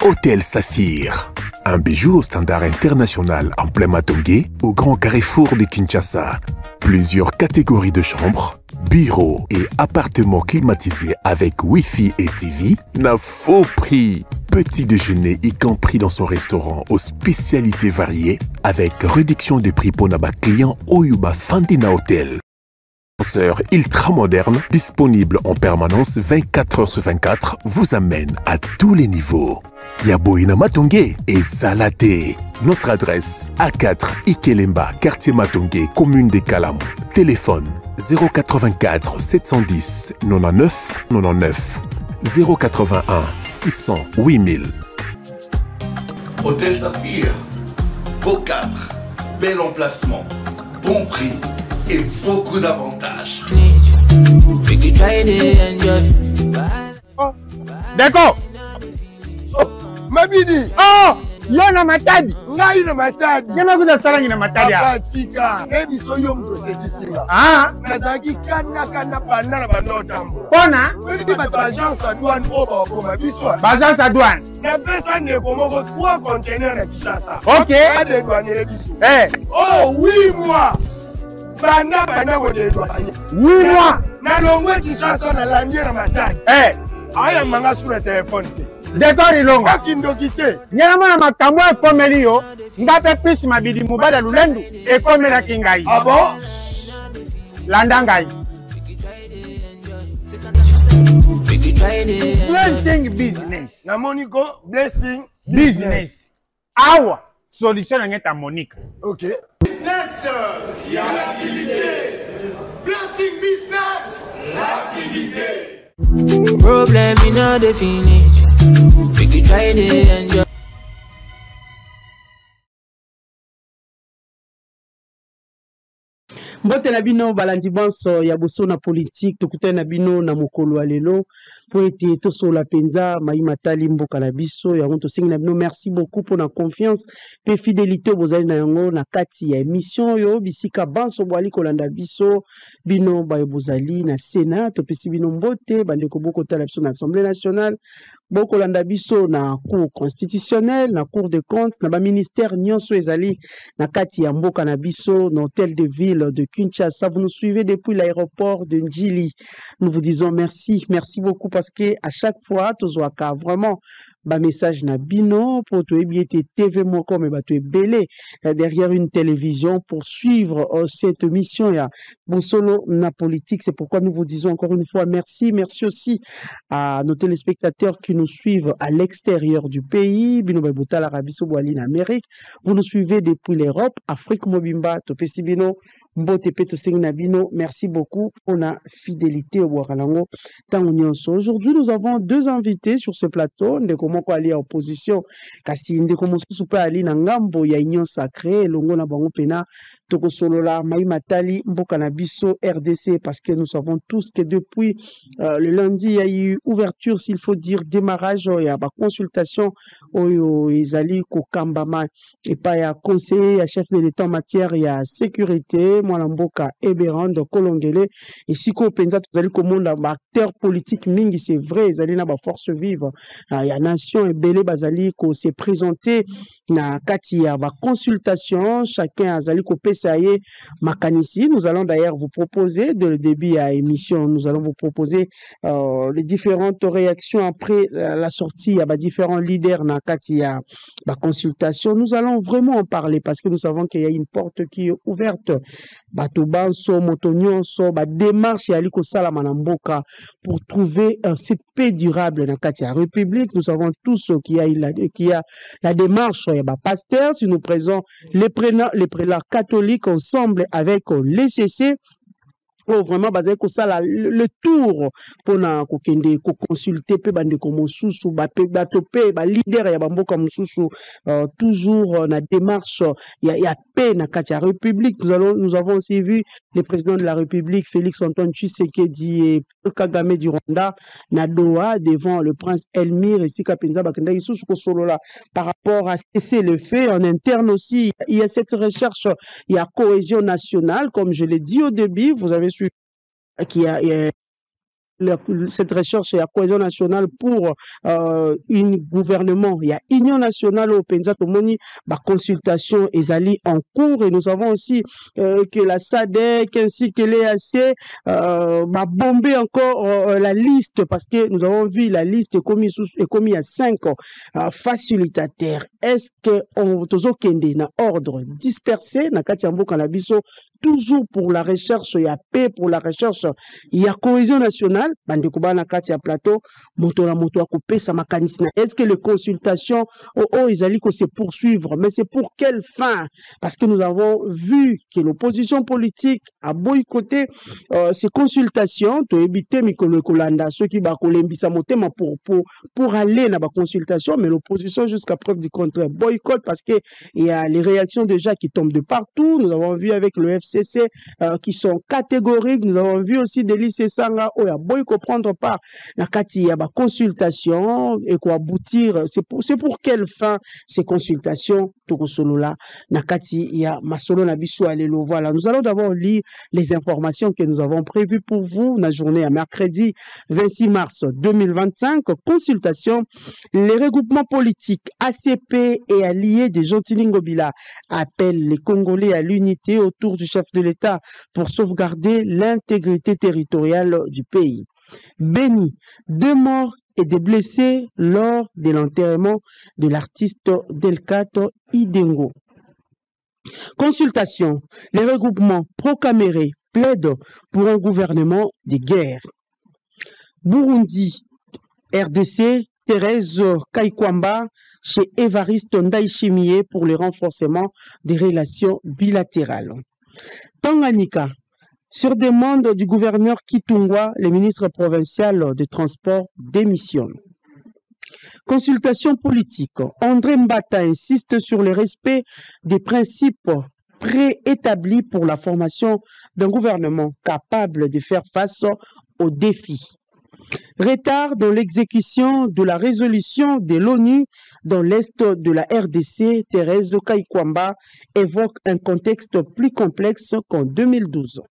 Hôtel Saphir. Un bijou au standard international en plein Matongé, au grand carrefour de Kinshasa. Plusieurs catégories de chambres, bureaux et appartements climatisés avec Wi-Fi et TV n'a faux prix. Petit déjeuner y compris dans son restaurant aux spécialités variées avec réduction des prix pour naba clients Oyuba Fandina Hotel. Ascenseur ultra moderne, disponible en permanence 24 heures sur 24, vous amène à tous les niveaux. Yaboina Matongé et Salaté. Notre adresse A4 Ikelemba, quartier Matongé, commune des Kalam. Téléphone 084 710 99 99 081 600 8000. Hôtel Saphir, beau cadre, bel emplacement, bon prix et beaucoup d'avantages. Oh, d'accord. Oh, Mabidi. Oh, Yana Matadi. Ngai na Matadi. Yana kuza sarangi na Matadi. Abatika. Ebi so yo mprocedisinga. Ah. Nazaki kana banda na banda otambo. Bona. Wedi ba agence à douane oba okoma biso. Agence à douane. Na pesa ne komoko 3 containers na Kinshasa. OK. Pas de douane biso. Eh. Oh, 8 mois. Banda ko de douane. 8 mois. Na longwe Kinshasa na landier na Matadi. Eh. Aya manga sur le téléphone. D'accord, Ilonga. Akindokite. Nyama makambo e komeli yo. Ngape plus mabidi mubada lulendu e komela kingai. Ah bon? Landangai. Blessing business. Na Monico, blessing business. Awa solution ngeta Monica. OK. Business, rapidité. Blessing business, rapidité. Problem in all the finish. We can try to enjoy. Mbote na bino balandi banso ya boso na politique tokutana na bino na mokolo alelo po ete tosola penza mai matali mboka na biso yango tosengi na bino merci beaucoup pour la confiance pe fidélité bozali na yango na kati ya émission yo bisika banso bwali kolanda biso bino ba bozali na Sénat topesi bino mbote bandeko boko tala biso na Assemblée nationale boko landa biso na cour constitutionnelle na cour de comptes na ba ministère nyonso ezali na kati ya mboka na biso na hôtel de ville de Kinshasa. Vous nous suivez depuis l'aéroport de Njili. Nous vous disons merci, merci beaucoup parce que à chaque fois, tozoaka vraiment ba message na bino pour toi bien TV moko mais ba tu belé derrière une télévision pour suivre cette mission ya Bosolo na politique. C'est pourquoi nous vous disons encore une fois merci, merci aussi à nos téléspectateurs qui nous suivent à l'extérieur du pays, bino ba bota l'Arabie Saoudite en Amérique. Vous nous suivez depuis l'Europe, Afrique mobimba, topesi bino mbote peto singna bino. Merci beaucoup pour la fidélité au Wakalango Tangonionso. Aujourd'hui, nous avons deux invités sur ce plateau. Ndeko moko ali en opposition kasi ndeko mosusu pe ali na ngambo ya union sacrée longo na bango pena toko solola mai matali mboka na biso RDC parce que nous savons tous que depuis le lundi il y a eu ouverture s'il faut dire démarrage ya ba consultation oyo ezali ko kambama et pas ya conseiller ya chef de l'état en matière ya sécurité mwana mboka Eberand Kolongele et siko penza tozali komonda ba acteur politique mingi c'est vrai ezali na ba force vive ya nation et belé bazali ko se présenter na kati ya ba consultation chacun azali ko pesaye makanisi. Nous allons d'ailleurs vous proposer de le début à émission nous allons vous proposer les différentes réactions après la sortie ya ba différents leaders na kati ya ba consultation. Nous allons vraiment en parler parce que nous savons qu'il y a une porte qui est ouverte bato banso motonyon so ba démarche ya liko sala manamboka pour trouver cette paix durable dans la République. Nous savons tous qu'il y a la démarche ya ba pasteur si nous présentons les prélats catholiques ensemble avec les CC. Oh, vraiment basé ko sala le tour pour na ko kende ko consulter pe bande ko mosusu ba pe bato pe ba leader ya bamboka mosusu toujours na démarche ya paix na katia République. Nous avons aussi vu le président de la République Félix Antoine Tshisekedi et Kagame du Rwanda na Doha devant le prince Elmir et Sikapenza bakenda isusu ko solola par rapport à cesser le fait en interne aussi. Il y a cette recherche, il y a cohésion nationale comme je l'ai dit au début, vous avez su qui a cette recherche et la cohésion nationale pour un gouvernement. Il y a Union nationale au Penza Tomoni, consultation ezali en cours et nous avons aussi que la SADC ainsi que l'EAC bombé encore la liste parce que nous avons vu la liste est commis à 5 facilitateurs. Est-ce que on tozokende na ordre dispersé na kati ya mboka na biso toujours pour la recherche ya paix, pour la recherche ya cohésion nationale, bande kubana kati ya plateau, moto na moto akopesa makanisi na. Est-ce que les consultations ezali ko se poursuivre, mais c'est pour quelle fin? Parce que nous avons vu que l'opposition politique a boycotté ces consultations, to éviter mikolo kolanda ceux qui ba kolembisa motema pour aller na ba consultation, mais l'opposition jusqu'à preuve du contraire boycotte parce que il y a les réactions déjà qui tombent de partout. Nous avons vu avec le FCC qui sont catégoriques. Nous avons vu aussi des lycées Sanga où il y a boycott prendre part la kati ya ba consultation et quoi aboutir. C'est pour quelle fin ces consultations Tokosolola na kati ya masolo na biso alelo. Voilà, nous allons d'abord lire les informations que nous avons prévues pour vous la journée à mercredi 26 mars 2025. Consultation, les regroupements politiques ACP et alliés de Gentilini Ngobila appellent les Congolais à l'unité autour du chef de l'État pour sauvegarder l'intégrité territoriale du pays. Béni, 2 morts et des blessés lors de l'enterrement de l'artiste Delcato Idengo. Consultation, les regroupements pro-camérés plaident pour un gouvernement de guerre. Burundi, RDC, Thérèse Kaikwamba chez Évariste Ndayishimiye pour le renforcement des relations bilatérales. Tanganyika, sur demande du gouverneur Kitungwa, le ministre provincial des Transports démissionne. Consultation politique. André Mbata insiste sur le respect des principes préétablis pour la formation d'un gouvernement capable de faire face aux défis. Retard dans l'exécution de la résolution de l'ONU dans l'est de la RDC, Thérèse Kaikwamba évoque un contexte plus complexe qu'en 2012.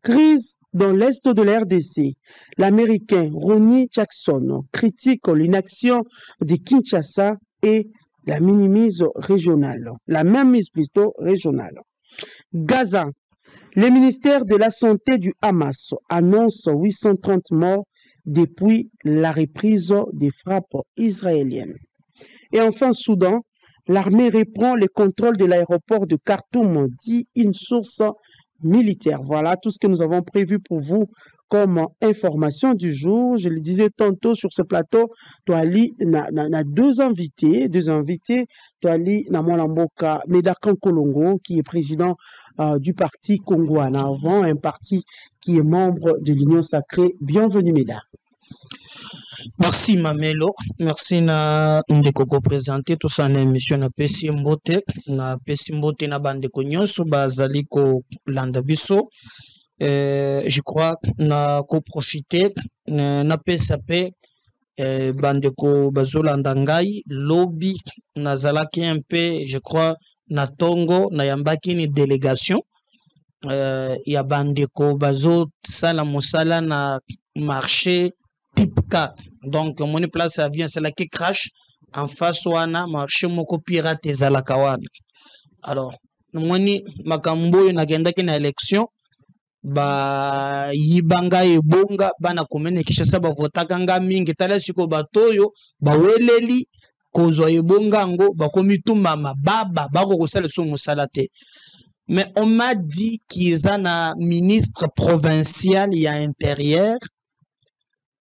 Crise dans l'est de la RDC. L'Américain Ronnie Jackson critique l'inaction de Kinshasa et la mainmise régionale. Gaza. Le ministère de la Santé du Hamas annonce 830 morts depuis la reprise des frappes israéliennes. Et enfin, Soudan, l'armée reprend le contrôle de l'aéroport de Khartoum, dit une source militaire. Voilà tout ce que nous avons prévu pour vous comme information du jour. Je le disais tantôt sur ce plateau, Toali na deux invités, Toali na Mwalamboka Medakan Kolongo qui est président du parti Congo en avant, un parti qui est membre de l'Union sacrée. Bienvenue Meda. Merci Mamelo, merci na ndeko présenter tout ça na émission na Pesi Mbote na bandeko nyonso bazali ko landa biso. Je crois na ko profiter na PSAP bandeko bazolanda ngai lobby nazalaki un peu je crois na Tongo na yambaki ni délégation ya bandeko bazo sala mosala na marché type 4. Donc mon place ça vient c'est là qui crash en face wana marché moko pirate ezalaka wana. Alors moni makambo na gendaki na élection ba yibanga ebonga bana komene Kinshasa ba votaka nga mingi tala siko batoyo ba weleli kozwa ebonga ngo bakomituma mababa bako kosala so musala te. Mais on m'a dit qu'ils ont un ministre provincial y a intérieur.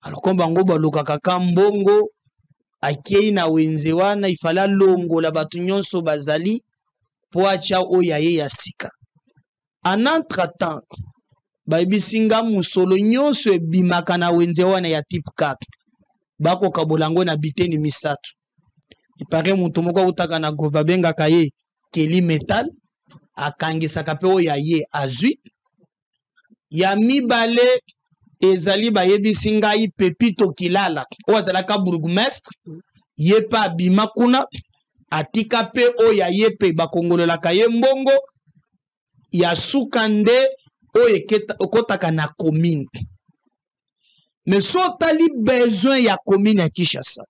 Alors comme bango baluka kaka mbongo akei na wenze wana ifala longo la batu nyonso bazali po acha oyaye ya sika. En entre-temps baibisinga musolo nyonso ebimaka na wenze wana ya type 4 bako kabolango na biteni misatu. Ipare mutu moko utaka na gova benga kaye Keli Metal akangisaka pe oyaye azuit ya mibale ezali bayebisi ngai Pepito Kilala ozalaka bourgmestre yepa bima kuna atika pe oya yepe bakongolelaka ye mbongo ya suka nde oye okotaka na commune. Mais so tali besoin ya commune ya Kinshasa.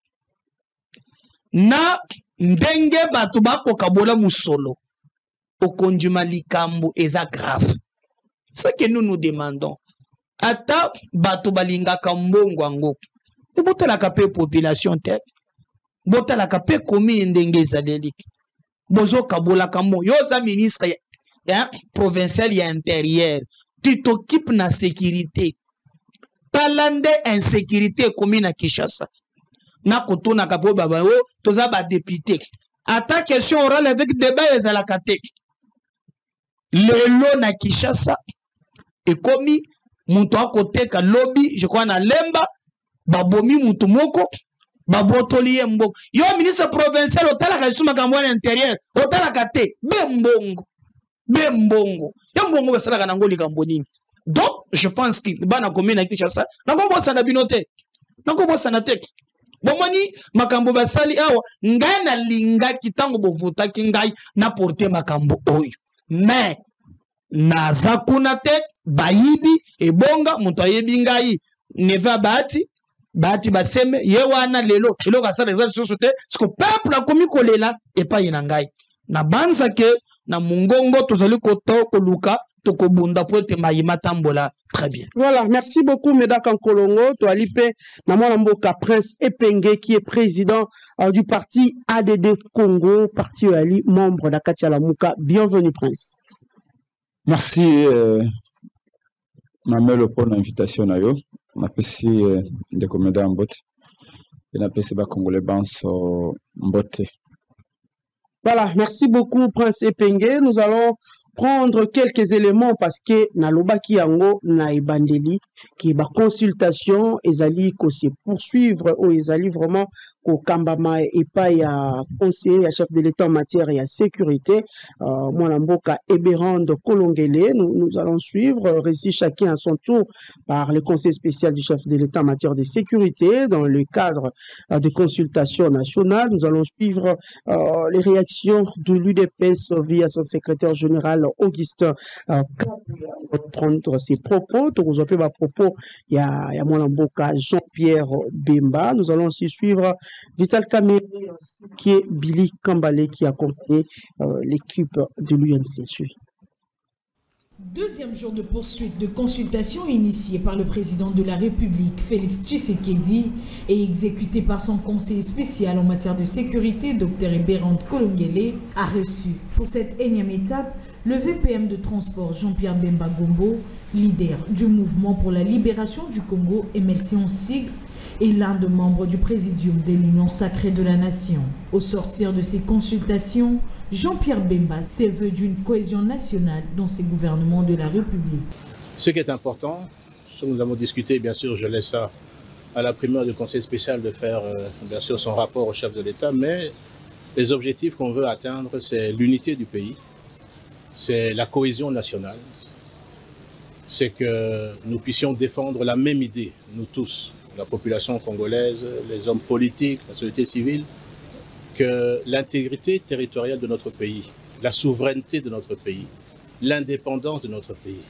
Na ndenge bato bakokabola musolo. Okondima likambo eza grave. Ce que nous nous demandons. Ata bato balingaka mbongo ango. E botalaka pe population te. Botalaka pe commune ndenge ezaleli. Bozo kabolaka mbo. Yoza ministre provincial ya intérieur. Tu t'occupes na sécurité. Talande insécurité commune à Kinshasa. Na koto na kapo baba o toza ba député. Ata question orale avec débat ezalaka te. Lelo na Kinshasa et komi muto akoteka lobby je crois na lemba babomi mutu moko babotoli mboko. Yo ministre provincial otala ka suma kambo na intérieur otala ka te bembongo. Bembongo. Yambongo basala kana ngoli kambo nini. Donc, je pense que bana commune à Kinshasa, nako bossa na binote. Nako bossa na tek. Bomoni makambo basali awa ngai na linga kitango bovuta kingai na porter makambo oyo. Mais naza kuna tek bayibi ebonga muto ayebi ngai neva bati baseme ye wana lelo ka sala exact société parce que peuple a komi kolela et pas ina ngai. Na banza ke na mungongo tozali koto koluka. Très bien. Voilà, merci beaucoup, Médak Nkolongo. Toalipe, Namolamboka Prince Epenge, qui est président du parti ADD Congo, parti Ali, membre d'Akatia Lamuka. Bienvenue, Prince. Merci, Mamelo, pour l'invitation. Merci de commander en botte. Et merci de Congolais Banso Mbote. Voilà, merci beaucoup, Prince Epenge. Nous allons prendre quelques éléments parce que naloba ki yango na ebandeli qui ba consultation ezali ko se poursuivre ou ezali vraiment ko kambama et pas ya conseiller ya chef de l'État en matière ya sécurité mwana mboka Eberande Kolongele. Nous allons suivre récit chacun à son tour par le conseil spécial du chef de l'État en matière de sécurité dans le cadre de consultation nationale. Nous allons suivre les réactions de l'UDPS via son secrétaire général Augustin Kabouya va prendre ses propos. Donc, vous avez ma propos, il y a Mwanamboka Jean-Pierre Bemba. Nous allons aussi suivre Vital Kamere, qui est Billy Kambale, qui accompagne l'équipe de l'UNC. Deuxième jour de poursuite de consultation initiée par le président de la République, Félix Tshisekedi, et exécuté par son conseiller spécial en matière de sécurité, Dr Eberande Kolongele, a reçu pour cette énième étape le VPM de transport Jean-Pierre Bemba Gombo, leader du mouvement pour la libération du Congo, MLC en sigle, et l'un des membres du présidium de l'Union sacrée de la nation. Au sortir de ces consultations, Jean-Pierre Bemba s'est vu d'une cohésion nationale dans ces gouvernements de la République. Ce qui est important, ce que nous avons discuté, bien sûr, je laisse ça à la primaire du conseil spécial de faire, bien sûr, son rapport au chef de l'État, mais les objectifs qu'on veut atteindre, c'est l'unité du pays, c'est la cohésion nationale, c'est que nous puissions défendre la même idée, nous tous, la population congolaise, les hommes politiques, la société civile, que l'intégrité territoriale de notre pays, la souveraineté de notre pays, l'indépendance de notre pays,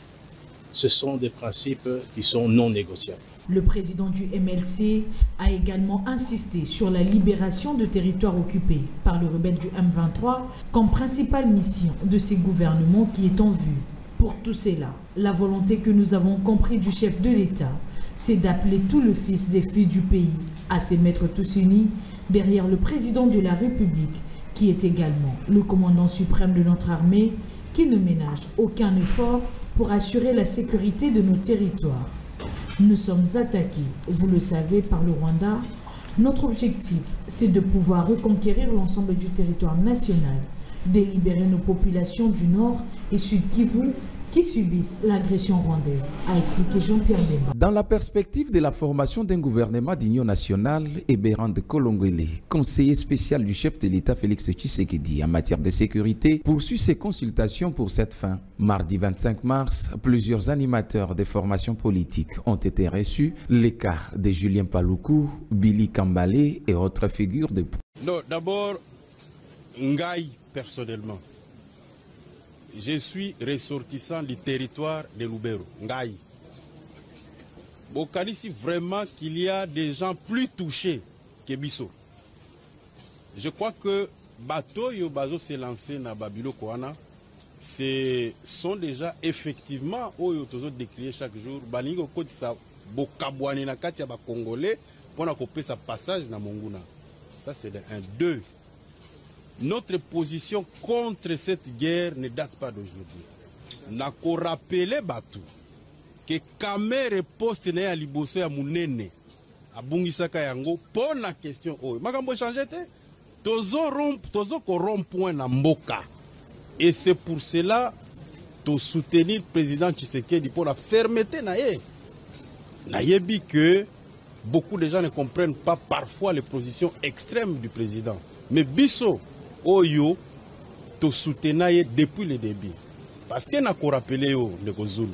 ce sont des principes qui sont non négociables. Le président du MLC a également insisté sur la libération de territoires occupés par le rebelle du M23 comme principale mission de ces gouvernements qui est en vue. Pour tout cela, la volonté que nous avons compris du chef de l'État, c'est d'appeler tous les fils et filles du pays à se mettre tous unis derrière le président de la République, qui est également le commandant suprême de notre armée, qui ne ménage aucun effort pour assurer la sécurité de nos territoires. Nous sommes attaqués, vous le savez, par le Rwanda. Notre objectif, c'est de pouvoir reconquérir l'ensemble du territoire national, délibérer nos populations du Nord et Sud Kivu qui subissent l'agression rwandaise, a expliqué Jean-Pierre Bemba. Dans la perspective de la formation d'un gouvernement d'union nationale, Eberande Kolongele, conseiller spécial du chef de l'État Félix Tshisekedi en matière de sécurité, poursuit ses consultations pour cette fin. Mardi 25 mars, plusieurs animateurs des formations politiques ont été reçus. Les cas de Julien Paloukou, Billy Kambale et autres figures de... Non, d'abord, Ngaï personnellement. Je suis ressortissant du territoire de Lubero, Ngaï. Bokalisi vraiment qu'il y a des gens plus touchés que Bisso. Je crois que bateau yo bazo s'est lancé na Babilo Koana, ce sont déjà effectivement oyo tozo décrier chaque jour balingo koti sa bokabwane na kati ya ba congolais pour na couper sa passage na Monguna. Ça c'est de 1. 2. Notre position contre cette guerre ne date pas d'aujourd'hui. Na ko rappeler batu que Kamere poste na ya liboso ya munene abungisaka yango pour la question oyo. Makambo changer te. Tozo corrompre na mboka. Et c'est pour cela que soutenir le président Tshisekedi pour la fermeté naie. Nayebi que beaucoup de gens ne comprennent pas parfois les positions extrêmes du président. Mais Bisso Oyo to soutenir depuis le début. Parce que n'a ko rappelé yo le Zulu.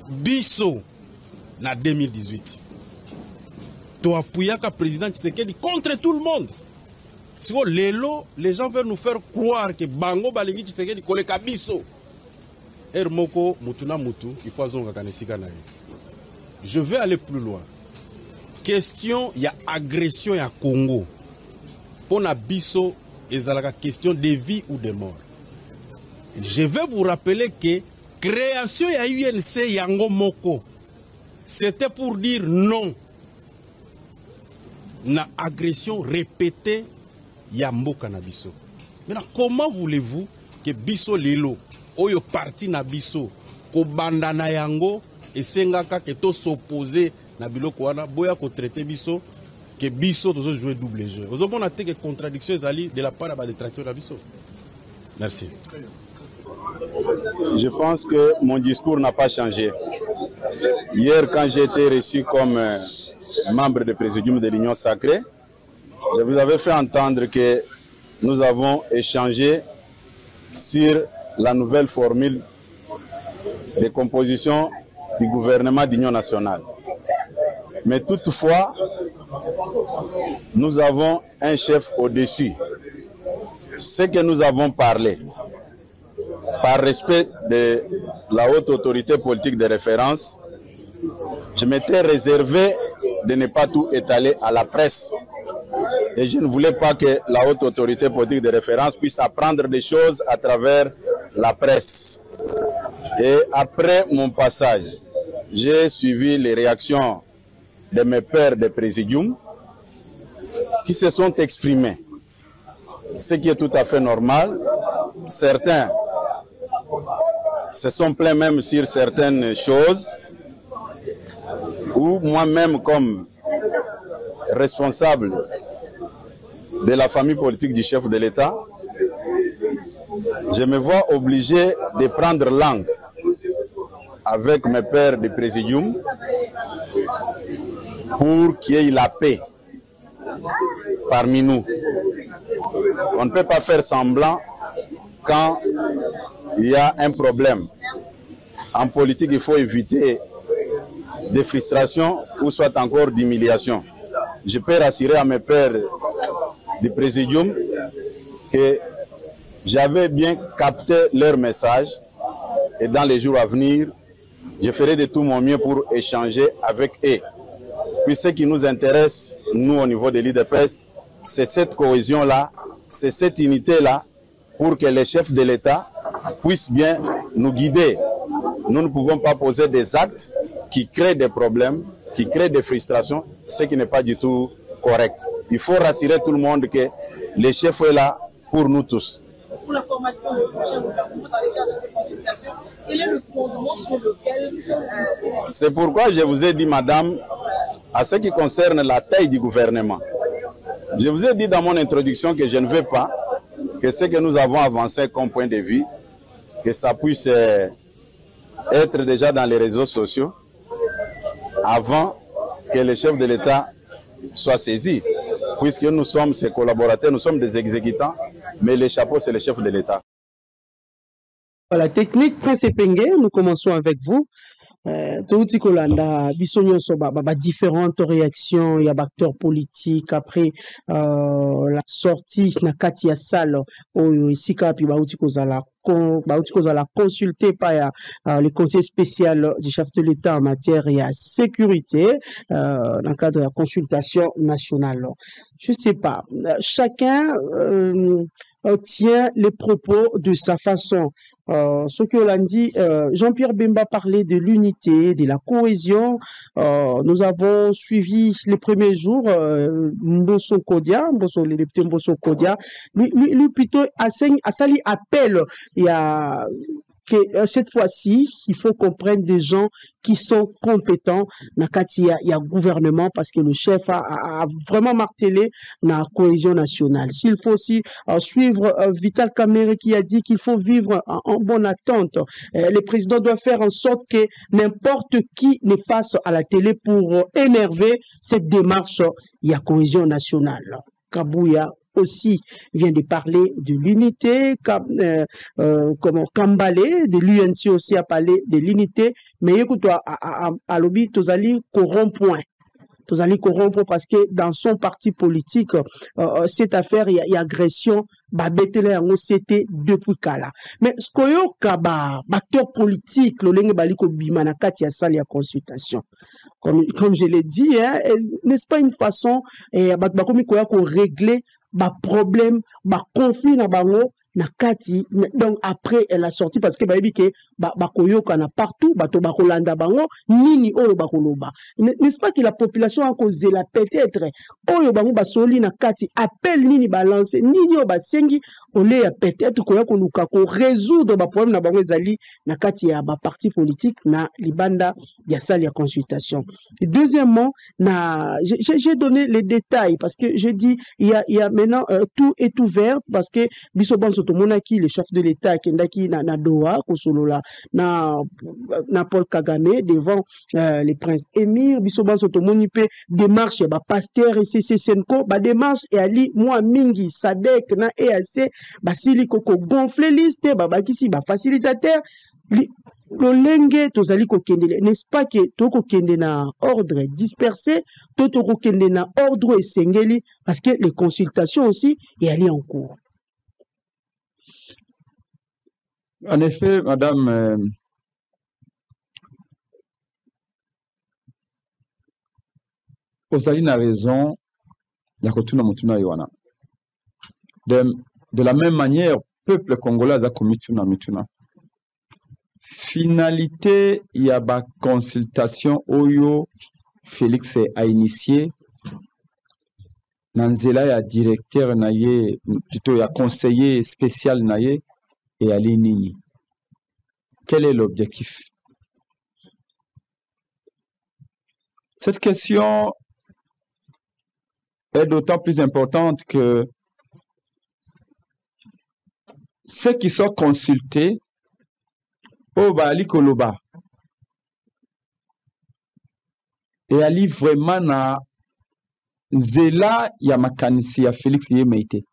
Bisso na 2018. To apuyaka président Tshisekedi contre tout le monde. Si les gens veulent nous faire croire que Bango Balingi Tshisekedi koleka biso. Ermoko mutuna mutu, il faut zonga kanesika na. Je vais aller plus loin. Question, il y a agression ya Congo. Pour na biso, ezalaka question de vie ou de mort. Je vais vous rappeler que création ya UNC yango moko, c'était pour dire non na agression répétée Yamboka na biso. Maintenant, comment voulez-vous que biso lelo oyo parti na biso ko banda na yango et sengaka que to s'opposer na biloko wana boya ko traiter biso que biso to jouer double jeu. Vous avez montré que contradiction ezali de la part des détracteurs na biso. Merci. Je pense que mon discours n'a pas changé. Hier, quand j'ai été reçu comme membre du présidium de l'Union Sacrée, je vous avais fait entendre que nous avons échangé sur la nouvelle formule de composition du gouvernement d'Union nationale. Mais toutefois, nous avons un chef au-dessus. Ce que nous avons parlé, par respect de la haute autorité politique de référence, je m'étais réservé de ne pas tout étaler à la presse. Et je ne voulais pas que la haute autorité politique de référence puisse apprendre des choses à travers la presse. Et après mon passage, j'ai suivi les réactions de mes pairs de présidium qui se sont exprimés. Ce qui est tout à fait normal. Certains se sont plaints même sur certaines choses, ou moi-même comme responsable de la famille politique du chef de l'État, je me vois obligé de prendre langue avec mes pairs de présidium pour qu'il y ait la paix parmi nous. On ne peut pas faire semblant quand il y a un problème. En politique, il faut éviter des frustrations ou soit encore d'humiliation. Je peux rassurer à mes pairs du présidium que j'avais bien capté leur message et dans les jours à venir, je ferai de tout mon mieux pour échanger avec eux. Puis ce qui nous intéresse, nous au niveau de l'IDPS, c'est cette cohésion-là, c'est cette unité-là pour que les chefs de l'État puissent bien nous guider. Nous ne pouvons pas poser des actes qui créent des problèmes, qui créent des frustrations, ce qui n'est pas du tout correct. Il faut rassurer tout le monde que le chef est là pour nous tous. Pour la formation du prochain gouvernement dans le cadre de ces consultations, quel est le fondement sur lequel... C'est pourquoi je vous ai dit, madame, à ce qui concerne la taille du gouvernement, je vous ai dit dans mon introduction que je ne veux pas que ce que nous avons avancé comme point de vue, que ça puisse être déjà dans les réseaux sociaux avant que le chef de l'État soit saisi, puisque nous sommes ses collaborateurs, nous sommes des exécutants, mais le chapeau, c'est le chef de l'État. Voilà, technique, Prince Epenge, nous commençons avec vous. Touti Kolanda, bisogno so différentes réactions, il y a acteurs politiques après la sortie na kati ya salle au isika pi bauti kozala consulté par le conseil spécial du chef de l'État en matière de sécurité dans le cadre de la consultation nationale. Je ne sais pas. Chacun tient les propos de sa façon. Ce que l'on dit, Jean-Pierre Bemba parlait de l'unité, de la cohésion. Nous avons suivi les premiers jours Mbosso Kodia, le député Mbosso Kodia. Lui plutôt a sali appel. Il y a que cette fois-ci, il faut qu'on prenne des gens qui sont compétents. Il y a gouvernement parce que le chef a vraiment martelé la cohésion nationale. S'il faut aussi suivre Vital Kamerhe qui a dit qu'il faut vivre en bonne attente. Le président doit faire en sorte que n'importe qui ne passe à la télé pour énerver cette démarche. Il y a cohésion nationale. Kabouya aussi vient de parler de l'unité, Kambale, de l'UNC aussi a parlé de l'unité, mais écoute, à l'objet, Tozali corrompt parce que dans son parti politique, cette affaire, il y a agression, c'était depuis Kala. Mais ce qu'il y a, acteur politique, le lingue baliko bimanakati ya salle ya consultation. Comme je l'ai dit, n'est-ce pas une façon, qu'on régler problème, conflit na bango na kati. Donc après elle a sorti parce que bayebi ke bakoyoka na partout bato bakolanda bango nini oyo bakoloba. N'est-ce pas que la population a causé la peut-être oyo bango basoli na kati appel nini balance nini oyo basengi ole ya peut-être koya koluka ko résoudre ba problème na bango ezali na kati ya ba parti politique na libanda ya salle ya consultation. Et deuxièmement, j'ai donné les détails parce que je dis il y a maintenant tout est ouvert parce que bisoban sotomonaki le chef de l'État kendaki na Doha kosolola na Paul Kagame devant les princes émirs bisoban sotomoni pe démarche ba pasteur et CCCNCO ba démarche et ali moi mingi Sadek na EAC basili koko gonfler liste ba bakisi ba facilitateur lolenge tozali kokendele, n'est-ce pas que toko kende na ordre dispersé, toko kende na ordre esengeli parce que les consultations aussi y aller en cours. En effet, madame, ozali na raison ya kotuna mutuna yoana. De la même manière, peuple congolais a commis mituna. Finalité, il y a ba consultation oyo Félix a initié. Nanzela ya directeur naye, plutôt ya conseiller spécial naye et Ali Nini. Quel est l'objectif? Cette question est d'autant plus importante que ceux qui sont consultés au Bali Koloba et Ali vraiment na zela ya makanisi ya Félix Yemeite.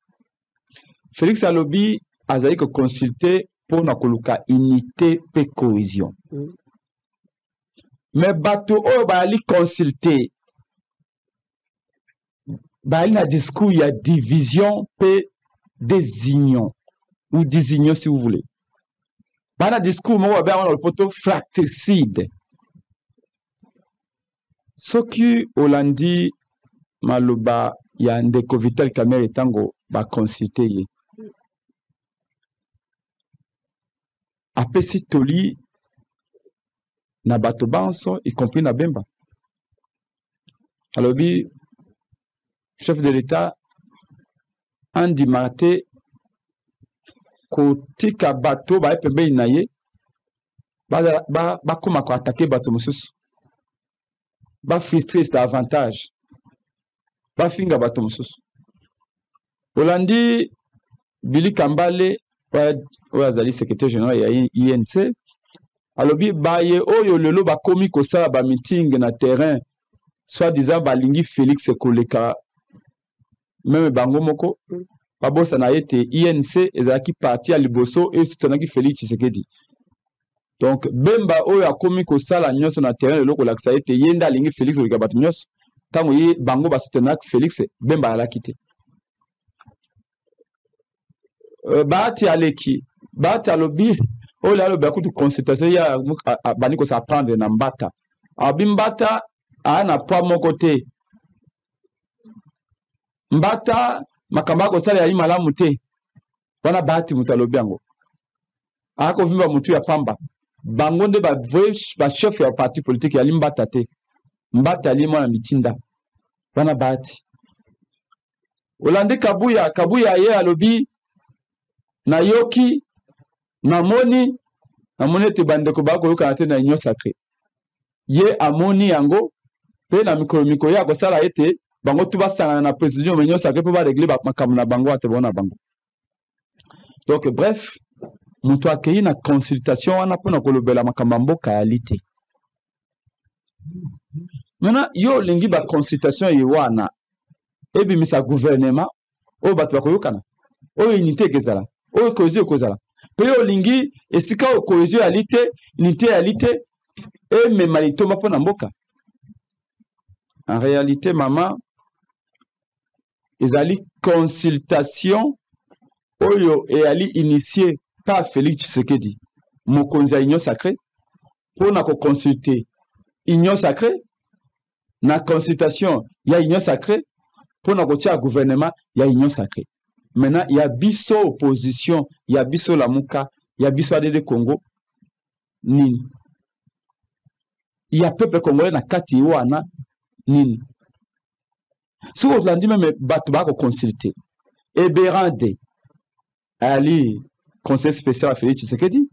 Félix Alobi azali ko consulter pour na koluka unité pe cohésion. Mais bato o Bali consulter Bali na discours ya division pe désunion ou désignon si vous voulez. Bana discours mo ba on le poto fratricide. Soki Olandi maloba ya ndeko Vital Kamerhe tango ba consulter ye. Apesi toli na bato banso y compris na Bemba. Alobi chef de l'État andi mate kotika bato ba pembe na ye ba koma ko attaquer bato mususu ba frustrer davantage ba finga bato mususu. Olandi Billy Kambale wa azali secrétaire général ya INC alobi baye oyo lelo ba komi ko sala ba meeting na terrain soit disant ba lingi Félix koleka même bango moko babosa na yete INC ezaki parti à liboso et soutenaki Félix Tshisekedi. Donc Bemba oyo akomi ko sala nyonso na terrain lelo kolakisa yete yenda lingi Félix koleka bato nyonso tango ye bango ba soutenaki Félix Bemba ala kité. Baati aleki Bata lobi, oh là, le beaucoup de consultation, il y a baniko s'apprendre na mbata. Abimbata, a na pas mon côté. Mbata, makamba ko sala ya malamu te. Wana bati mutalobi yango. Ako vimba mutu ya pamba. Bangonde ba chef ya parti politique ya limbata te. Mbata limo na mitinda. Wana bati. Olande kabuya ye alobi na yoki namoni te bandeko bako yoka te na union sacrée. Ye amoni yango pe na mikro ya ko sala ete bango tuba sangana na président de union sacrée pour ba régler ba makambo na bango ate bona bango. Donc bref, mutu akei na consultation wana pona kolobela makambo mboka ya lite. Maintenant yo lingi ba consultation ye wana ebi misa gouvernement o batu bakoyokana o unité kezala o cohésion kozala pe yo lingi esika o cohésion ya lite unité ya lite e memalito mapona mboka. En réalité maman ezali consultation oyo eyali initié par Félix Tshisekedi mokonzi ya union sacrée pona ko consulter union sacrée na consultation ya union sacrée pour na kotia gouvernement ya union sacrée. Maintenant il y a biso opposition, il y a biso lamuka, il y a biso ADD Congo nini. Il y a peuple congolais na kati wana nini. Si vous l'avez dit même batu ba ko consulter. Et Berande ali conseil spécial à Félix Tshisekedi.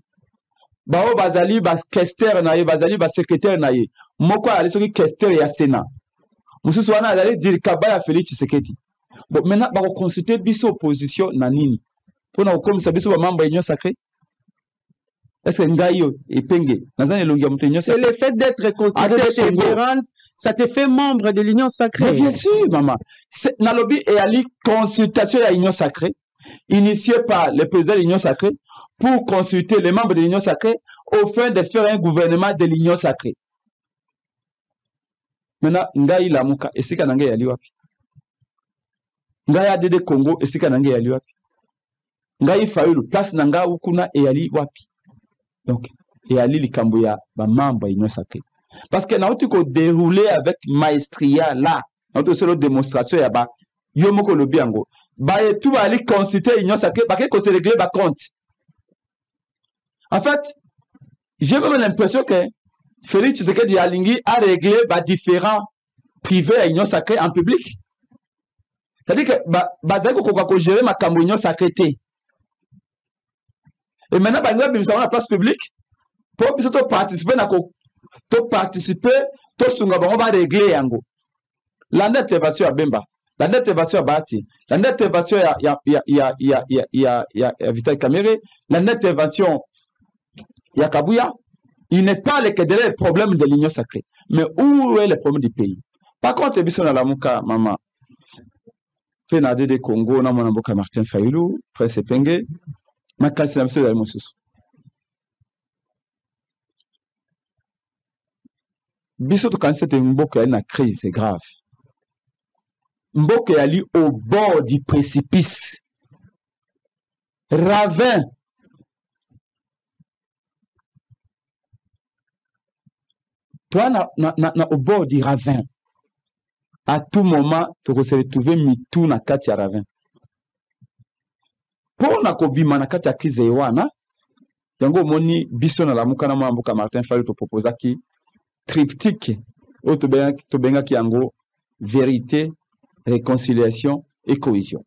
Bao bazali ba questeur na ye, bazali ba secrétaire na ye. Moko ali soki questeur ya Sénat. Mususu wana azali dire kabaya Félix Tshisekedi. Bon maintenant ba ko consulter biso opposition na nini. Pona ko komisa biso ba membre union sacrée. Est-ce que ngayo epenge nazana elongi muto union sacrée. Et le fait d'être consulté chez Berand, ça te fait membre de l'union sacrée. Mais bien sûr maman. Na lobby et ali consultation ya union sacrée initiée par le président de l'union sacrée pour consulter les membres de l'union sacrée au fin de faire un gouvernement de l'union sacrée. Maintenant, ngai lamuka esika nange yali wapi? Ngai ADD Congo esika nange yali wapi? Ngai Fayulu place nanga ukuna eyali wapi? Donc, eyali likambo ya ba membre union sacrée. Parce que na uti ko dérouler avec maestria là, na uti solo démonstration ya ba yomoko lobi yango. Ba etu ba ali consulter union sacrée ba ke se régler ba compte. En fait, j'ai même l'impression que Félix Tshisekedi Alingi a réglé différents privés à union sacrée en public. C'est-à-dire que va gérer ma union sacrée. Et maintenant, il y a la place publique pour participer on va régler yango. La nette évasion à Bemba, la nette évasion à Bati, la nette évasion à Vital Kamere, la nette évasion à Kabuya. Il n'est pas le problème de l'union sacrée. Mais où est le problème du pays? Par contre, il y a la mouka, maman. Penade de Congo, na mon amboka Martin Fayulu, Prince Penge, ma casse la monsieur Moussous. Bisoto quand c'était mboka une crise, c'est grave. Mboka ali au bord du précipice. Ravin. Toi, au bord du ravin, à tout moment, tu vas se retrouver mitou na kati ya ravin. Pour na kobima na kati ya crise ewana, yango moni biso na lamuka na mboka Martin Fayulu to proposa ki triptyque o to benga ki yango vérité, réconciliation et cohésion.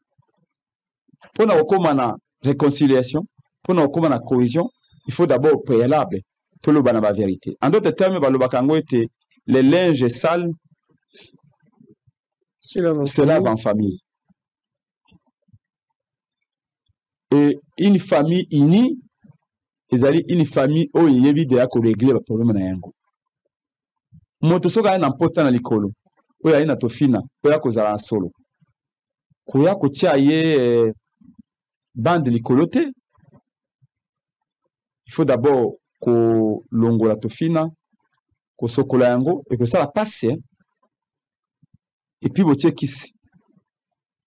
Pour na okoma na réconciliation, pour na okoma na cohésion, il faut d'abord au préalable tout le banaba vérité. En d'autres termes, balobakango était les linges sales se lavent en famille. Et une famille unie, une famille où il y a des à régler le problème na yango. Moto soka na mpota na likolo, où ya ina tofina, où ya kozala na solo. Koya kotia ye bande likolote. Il faut d'abord ko longola tofina, ko sokola yango, et que ça va passer. Et puis botie kisi.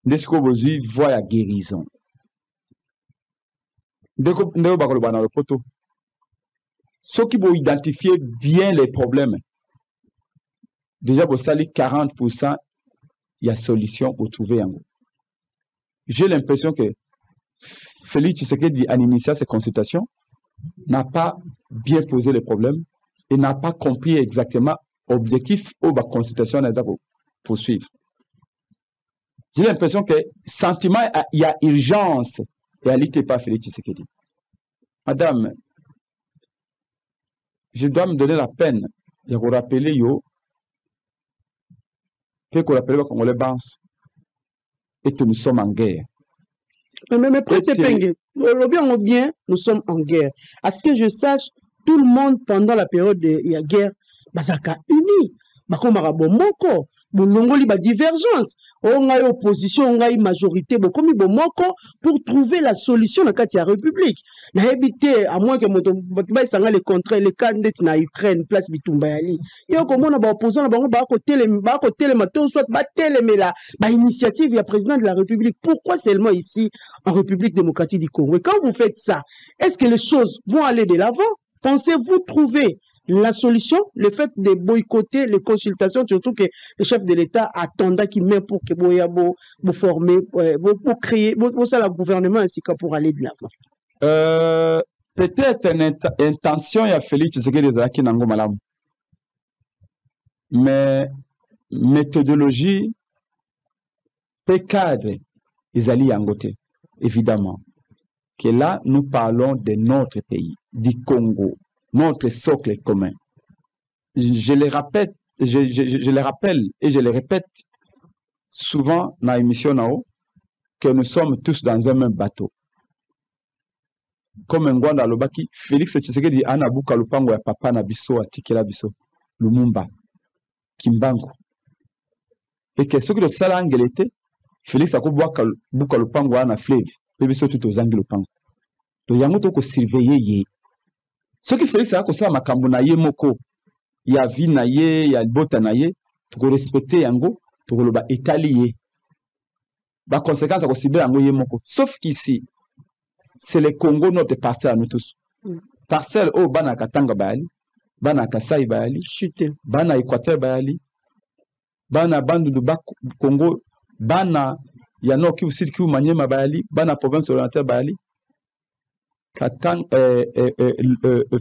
Ndesiko bozui voie ya guérison. ndeko bakoloba na lopoto. Ceux qui vont identifier bien les problèmes, déjà vous salez 40%, il y a solution pour trouver un mot. J'ai l'impression que Félix Tshisekedi, en initiant ces consultations, n'a pas bien posé les problèmes et n'a pas compris exactement l'objectif où la consultation va poursuivre. J'ai l'impression que sentiment, il y a urgence et elle n'était pas Félix Tshisekedi. Madame, je dois me donner la peine de vous rappeler que rappeler le Congolais pense et que nous sommes en guerre. Mais c'est bien, nous sommes en guerre. À ce que je sache, tout le monde pendant la période de la guerre, bazaka uni. Bakomara bomoko, bolongoli ba divergence. On a opposition, on a majorité, bokomi bomoko pour trouver la solution dans la République. Na habité à moins que moto ba sanga les contrats les candidat na Ukraine place bitumba yali. Yo komona ba opposant bango ba côté les matos soit ba telemela ba initiative ya président de la République. Pourquoi seulement ici en République démocratique du Congo? Et quand vous faites ça, est-ce que les choses vont aller de l'avant? Pensez-vous trouver la solution, le fait de boycotter les consultations, surtout que le chef de l'État attendait qu'il met pour que vous former, pour créer, ça le gouvernement ainsi que pour aller de l'avant. Peut-être une intention il y a Félix Tshisekedi des Zaki Nango Malam. Mais méthodologie, peut cadre, ils allaient en côté, évidemment. Que là, nous parlons de notre pays, du Congo. Notre socle commun. Je le rappelle et je le répète souvent dans l'émission que nous sommes tous dans un même bateau. Comme un Gwanda Lobaki, Félix Tshisekedi anabuka lupango ya papa na biso atikela biso Lumumba Kimbangu. Et que ce que le salang était, Félix akobuka buka lupango ana fleuve, pe biso tout aux angles lupango. Do yango to ko surveiller ye. Ce qui fait que ça, c'est makambo na ye moko, il y a vie na ye, il y a bota na ye, tu peux respecter yango, tu peux le ba étaler. Ba conséquence, c'est que yango ye moko. Sauf qu'ici, c'est le Congo notre parcelle à nous tous. Parcelle au bana katanga baali, bana kasai baali, bana Équateur baali, bana bandu du bas Congo, bana yano ki usit ki umanyema baali, bana province orientale baali.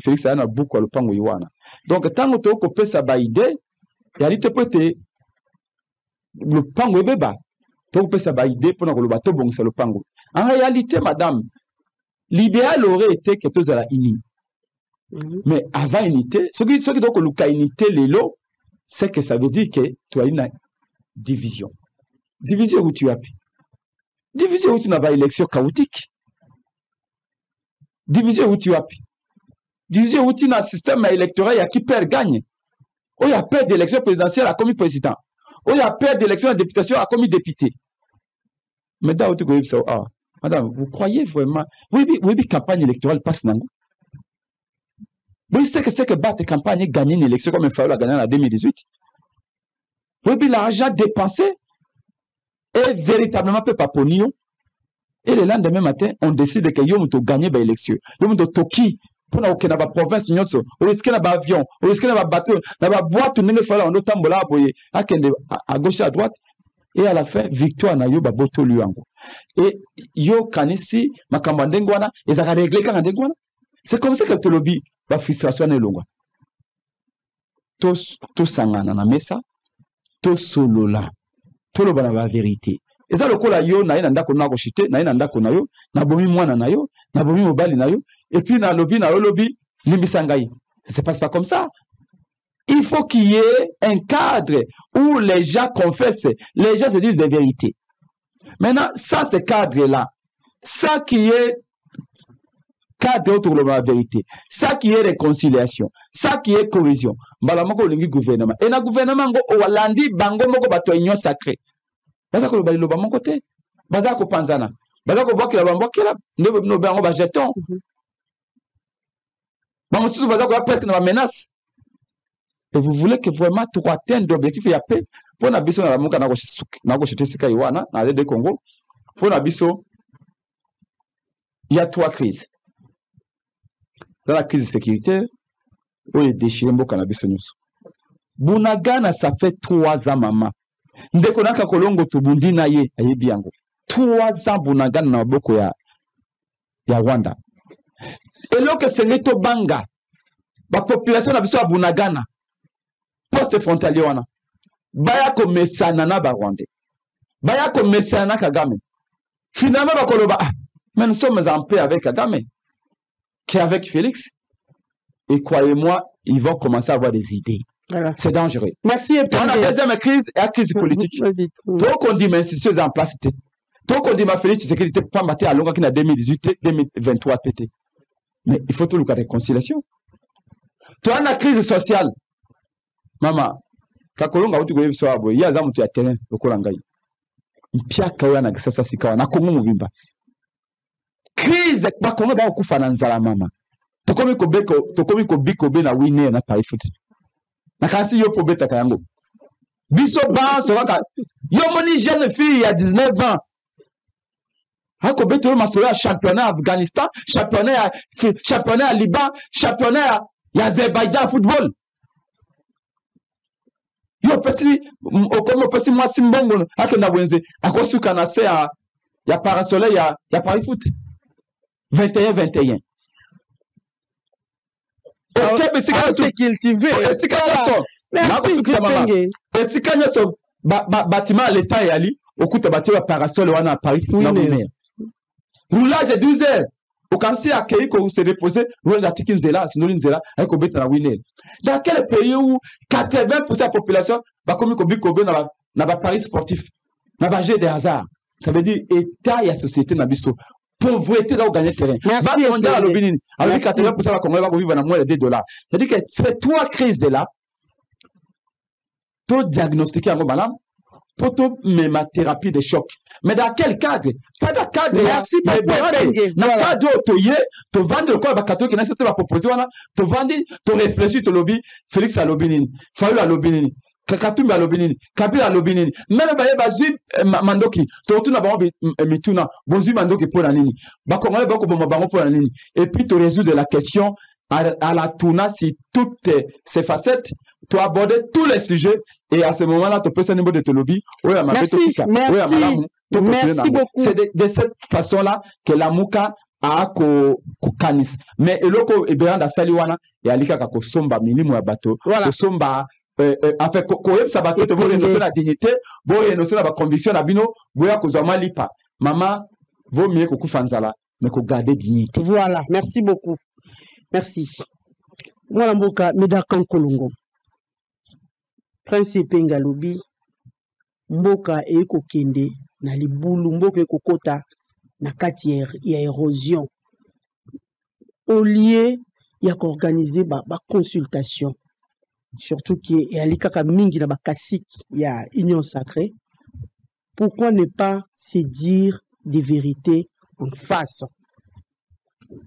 Félix a beaucoup le pango yuana. Donc, tant que tu as ça ba idée, il y a peut-être le pango beba. Tu as ça ba idée pour le bateau bon c'est le pango. En réalité, madame, l'idéal aurait été que tu aies la uni. Mais avant unité, ce qui doit que le unité les lots, c'est que ça veut dire que tu as une division. Division où tu as pu. Division où tu n'as pas élection chaotique. Division où tu as pu. Division où tu as un système électoral, il y a qui perd, gagne. Où il y a perd d'élection présidentielle à commis président. Où il y a perd d'élection de députation à commis député. Mais là où tu dis ça, madame, vous croyez vraiment, oui, campagne électorale passe dans. Vous savez que c'est que battre campagne et gagner une élection comme il fallait la gagner en 2018. Vous savez l'argent dépensé est véritablement peu paponion. Et le lendemain matin, on décide que yom to gagner l'élection. Yom to toki pour na okena ba province nyonso, o risque na ba avion, o risque na ba bateau, na ba boîte ndenge fala on tambola boye, akende à gauche à droite et à la fin victoire na yo ba boto luango. Et yo kanisi makambo ndengwana ezaka régler ka ndengwana. C'est comme ça que to lobby ba frustration na longa. To sangana na mesa, to solola. To loba na ba vérité. Et ça, le coup là, yo, na ndako na koshite, na ndako na yo, na bomi mwana na yo, na bomi mobali na yo, et puis na lobby, limbisangai. Ça se passe pas comme ça. Il faut qu'il y ait un cadre où les gens confessent, les gens se disent des vérités. Maintenant, ça, ce cadre-là, ça qui est cadre autour de la vérité, ça qui est réconciliation, ça qui est cohésion. Balamoko lingi gouvernement. Et na gouvernement, o walandi, bango moko bato union sacrée. Baza ko bali loba mon côté baza ko panzana baza ko bokela bambokela no bango ba jeton bango sous baza ko presque na menace. Et vous voulez que vraiment tu atteindre l'objectif ya paix pour na biso na muka na ko chite sika iwana na de Congo pour na biso il y a trois crises dans la crise sécuritaire, où est déchiré mboka na biso nyonso. Bunagana, ça fait 3 ans, maman. Ndeko naka kolongo tubundi na ye, ayebi yango. 3 ans Bunagana na boko ya Rwanda. Et là que c'est to banga, la population na biso ya Bunagana, poste frontalier wana, baya ko mesana na ba Rwanda. Baya ko mesana Kagame. Finalement, mais nous sommes en paix avec Kagame, qu'avec Félix. Et croyez-moi, ils vont commencer à avoir des idées. Voilà. C'est dangereux. Merci. On a la deuxième crise et la crise politique. Tant qu'on dit, mais c'est en place. Tant qu'on dit, ma Félix, c'est qu'il n'était pas maté à Longa qui n'a 2018, 2023 pété. Mais il faut tout le cas de réconciliation. Toi, on a crise sociale. Maman, Kakolonga, il y a un terrain, le Kolangaï. Mpiaka wana sasa sikawa na Kongo muvimba crise ba Kongo ba okufa na nzala mama tokomi ko biko be na wine na Paris Foot na kasi yo po beta kayango biso ba so kaka yo moni jeune fille à 19 ans hako beto masolo ya championnat Afghanistan championnat à Liban championnat ya Azerbaïdjan football. Yo pesi okomo pesi moi simbongo akenda wenze akosuka na se ya parasoleil ya Paris Foot 21-21. OK mais c'est cultivé. C'est quand so bâtiment à l'état yali okuta bâtiment parasoleil wana Paris Foot na bonheur. Roulage 12 heures. Okansi akei ko se reposer roulage à Tikinzela sinon Nzela avec obeta na winner. Dans quel pays où 80% de la population va comme Kobikobe na ba paris sportif, na ba jeu de hasard. Ça veut dire état et société na biso. Pauvreté va gagner terrain. Va mondial à l'obinini. Avec 80% de la Congo va vivre dans moins de $2. C'est-à-dire que ces 3 crises là, tout diagnostiquer en malam, pour tout même thérapie de choc. Mais dans quel cadre? Pas dans cadre. Merci beaucoup. Dans le cadre où tu vends le corps bakato qui n'a cessé de proposer tu vends, tu réfléchis, tu lobby, Félix à l'obinini, Fayou à l'obinini, Kakatumbi à l'obinini, Kabila à l'obinini. Même Bazui Mandoki, tu retournes à Bambi Mituna, Bozui Mandoki pour la ligne. Bakonga Bako Bomabango pour la ligne. Et puis tu résous la question à la touna si toutes ces facettes, tu abordes tous les sujets et à ce moment-là, tu peux faire un niveau de te lobby. Merci. Merci beaucoup. C'est de cette façon-là que la Mouka a kanis. Mais eloko eberanda saliwana et alika kako somba milimu ya bato. Ko somba afin ko yebsa bato to voler notion la dignité, boye notion la conviction na bino, boya ko zama lipa. Maman, vaut mieux ko kufanzala mais ko garder dignité. Voilà, merci beaucoup. Merci. Moi mboka Medakan Kolongo. Principe ngalobi mboka eko kende na libulu mboka eko kota na kati ya érosion. Au lieu ya organiser ba consultation surtout qui est alikaka mingi na ba kasik ya union sacrée. Pourquoi ne pas se dire des vérités en face?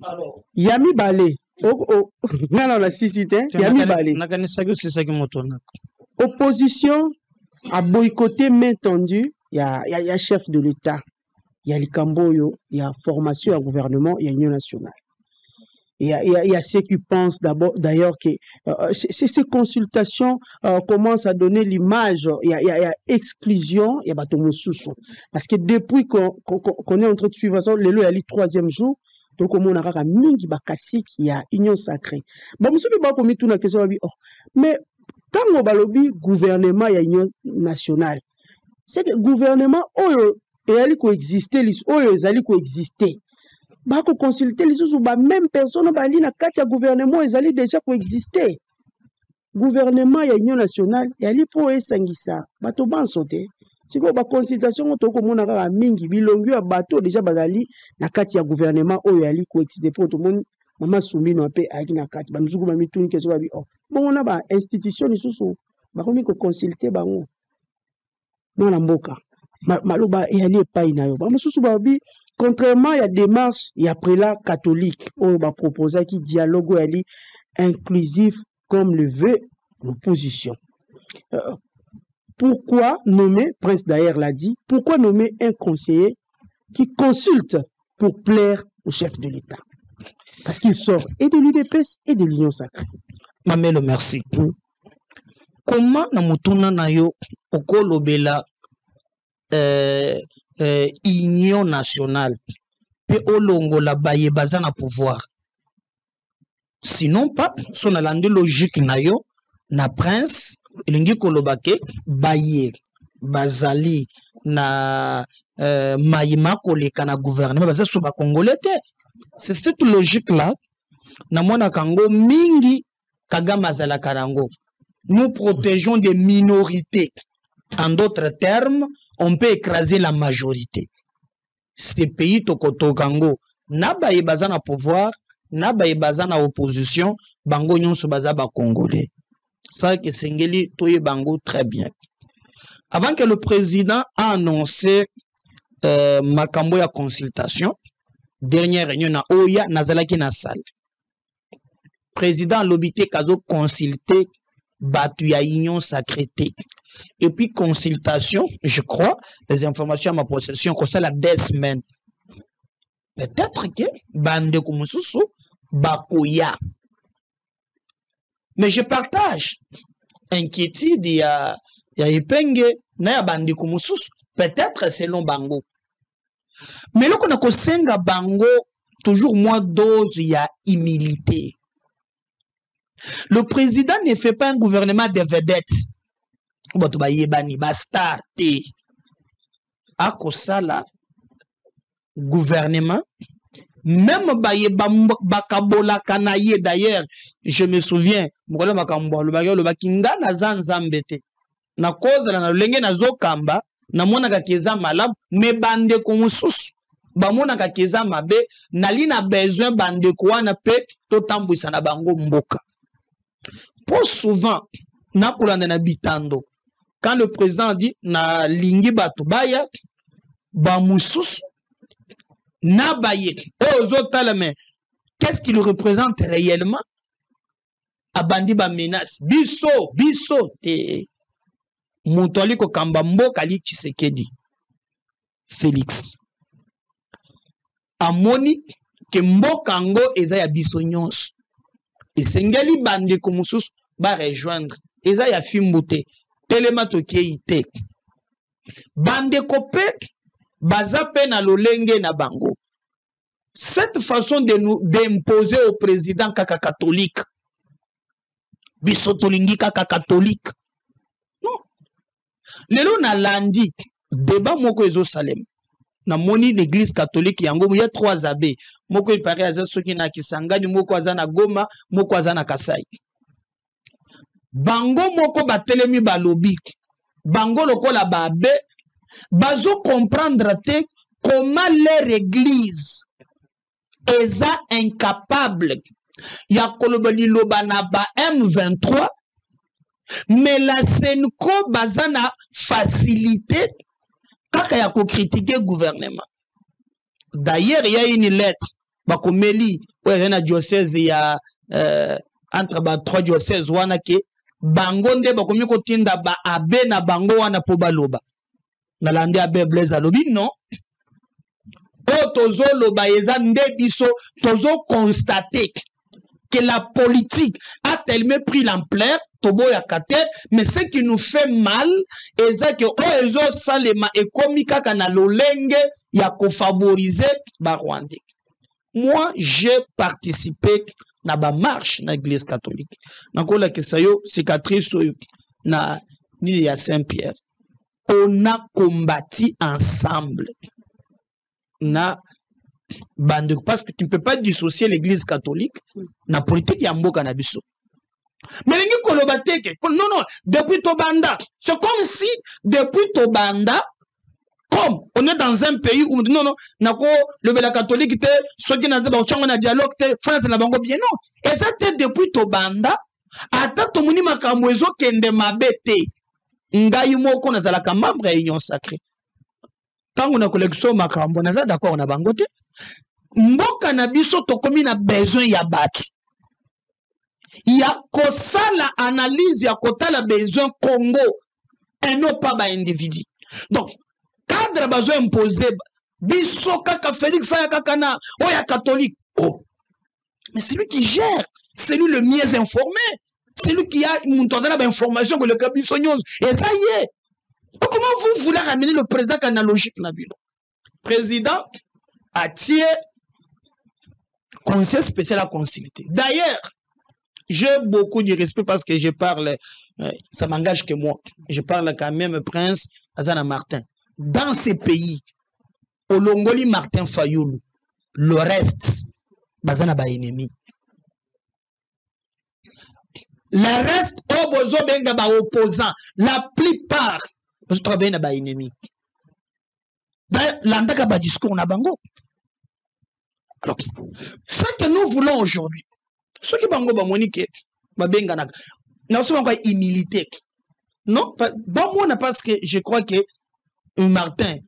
Alors, Yami Balé non, la cité, Yami Balé. Opposition a boycotté main tendue. Il y a chef de l'État, il y a Likamboyo, il y a formation à gouvernement, il y a Union nationale. Il y a ceux qui pensent d'ailleurs que ces consultations commencent à donner l'image, il y a exclusion, il y a Batomosusu. Parce que depuis qu'on est en train de suivre ça, le il y a le 3e jour. Donc, on a mingi bakasik, il y a union sacrée. Bon, monsieur, il y a une question. Mais quand on balobi gouvernement, il y a union nationale. C'est que le gouvernement, il y a coexister, il y a coexister. Bah, qu'on consulter les autres, même personne, bah, il y a gouvernement, ils allaient déjà coexister. Gouvernement, il y a union nationale, il y a pour Sangisa. Bah, tout bon sauter. Si vous avez une consultation, vous avez mingi bilongi ya bateau déjà bazali na kati ya gouvernement oyo yali ko existe pour tout le monde mama soumi no pe aki na kati ba mzuku ba mituni keso ba bi bon on a ba institution lisusu ba komi ko consulter bango mwana mboka maloba yali epai na yo ba mususu ba bi contrairement ya démarche ya prélat catholique oyo ba proposer qui dialogue yali inclusif comme le veut l'opposition. Pourquoi nommer, Prince d'ailleurs l'a dit, pourquoi nommer un conseiller qui consulte pour plaire au chef de l'État? Parce qu'il sort et de l'UDPS et de l'Union sacrée. Mamelo, merci. Comment na mutuna na yo okolobela Union nationale pe olongo la baye bazana pouvoir? Sinon pas, son alande logique na yo na prince elingi kolobake baye bazali na maïma koleka na gouvernement baza so ba congolais te. C'est cette logique là na mona kango mingi Kagame azala karango. Nous protégeons des minorités. En d'autres termes, on peut écraser la majorité. Ces pays tokoto kango na baye bazana pouvoir, na baye bazana opposition, bango nyonso baza ba congolais. Ça que Sengeli toye bango très bien. Avant que le président a annoncé makambo ya consultation, dernière réunion na Oya nazalaki na salle. Président l'obité kazo consulté batu ya union sacrée. Et puis consultation, je crois, les informations à ma possession, que ça la 2 semaines. Peut-être que bande kumususu bakoya. Mais je partage inquiétude ya epenge na ya bande kumususu, peut-être selon bango. Mais là qu'on a kosenga bango toujours moins dose ya humilité. Le président ne fait pas un gouvernement de vedettes. Botoba yebani bastar te. Akosala gouvernement même baye bakabola kanaye d'ailleurs je me souviens mokolo makambo le bagyo le bakinga na zanzambete na cause na lenge na zokamba na mona ka keza malab me bande ko mususu ba mona ka keza mabe nali na besoin bande ko wana pe to tambwisa na bango mboka. Pour souvent na kulanda na bitando quand le président dit na lingi batu baya ba mususu na baye mais qu'est-ce qu'il représente réellement? Abandi ba menace biso te mutoli ko kamba mboka li Tshisekedi Félix amoni ke mboka ngo eza ya biso nyonso esengeli bandi ko mususu ba rejoindre eza ya fimbote telema tokie te bande kope baza pe na lolenge na bango. Cette façon de nous d'imposer au président kaka catholique biso tolingi kaka catholique non lelo na landi débat moko ezo salem na moni l'église catholique yango il y a 3 abbés moko il paraît aza soki na Kisangani moko aza na Goma moko aza na Kasai bango moko batelemi balobi bango lokola ba abbé bazo comprendre te comment leur église eza incapable ya kolobeli lobana ba M23 mais la Senko bazana facilité kaka ya ko critiquer gouvernement. D'ailleurs il y a une lettre bakomeli ouais na diocèse ya entre ba 3 diocèses wana ke bango nde bakomi ko tinda ba abe na bango wana po baloba na lande abe Blaise alobi non tozo loba eza nde biso tozo constater que la politique a tellement pris l'ampleur tobo ya kate mais ce qui nous fait mal eza que ezo salema ekomi kaka na lolenge ya ko favoriser ba Rwandais. Moi j'ai participé na ba marche na église catholique nakola kisayo cicatrice na ni ya Saint-Pierre. On a combattu ensemble na bande parce que tu ne peux pas dissocier l'église catholique na politique ya mboka na biso. Mais lingi kolobateke non depuis Tobanda c'est comme si depuis Tobanda comme on est dans un pays où non nako le bela catholique te soki na ba chango na dialogue te France na bango bien non et ça te depuis Tobanda ata to muni makambo ezo kende mabete ngai moko nazala ka membre ya union sacrée tango na collection makambo naza d'accord na bango te mboka na biso tokomi na besoin ya batu ya kosala analyse ya kotala besoin Congo et non pas ba individu. Donc cadre besoin imposé biso kaka Félix ya kaka na oya catholique oh Mais c'est lui qui gère. C'est lui le mieux informé. C'est lui qui a une information que le Kabiso News. Et ça y est. Donc, comment vous voulez ramener le président analogique, Nabilo? Président a tiré conseil spécial à consulter. D'ailleurs, j'ai beaucoup de respect parce que je parle, ça m'engage que moi. Je parle quand même Prince Azana Martin. Dans ces pays, Olongoli Martin Fayoulou, le reste, Bazana ba ennemi. Le reste, Obozo Benga ba opposant. La plupart, vous travaillez na ba ennemi. D'ailleurs, l'andaka ba discours na bango. Alors, ce que nous voulons aujourd'hui, ce qui bango ba monique, ba benga na, n'a aussi encore humilité. Non, bon moi parce que je crois que Martin,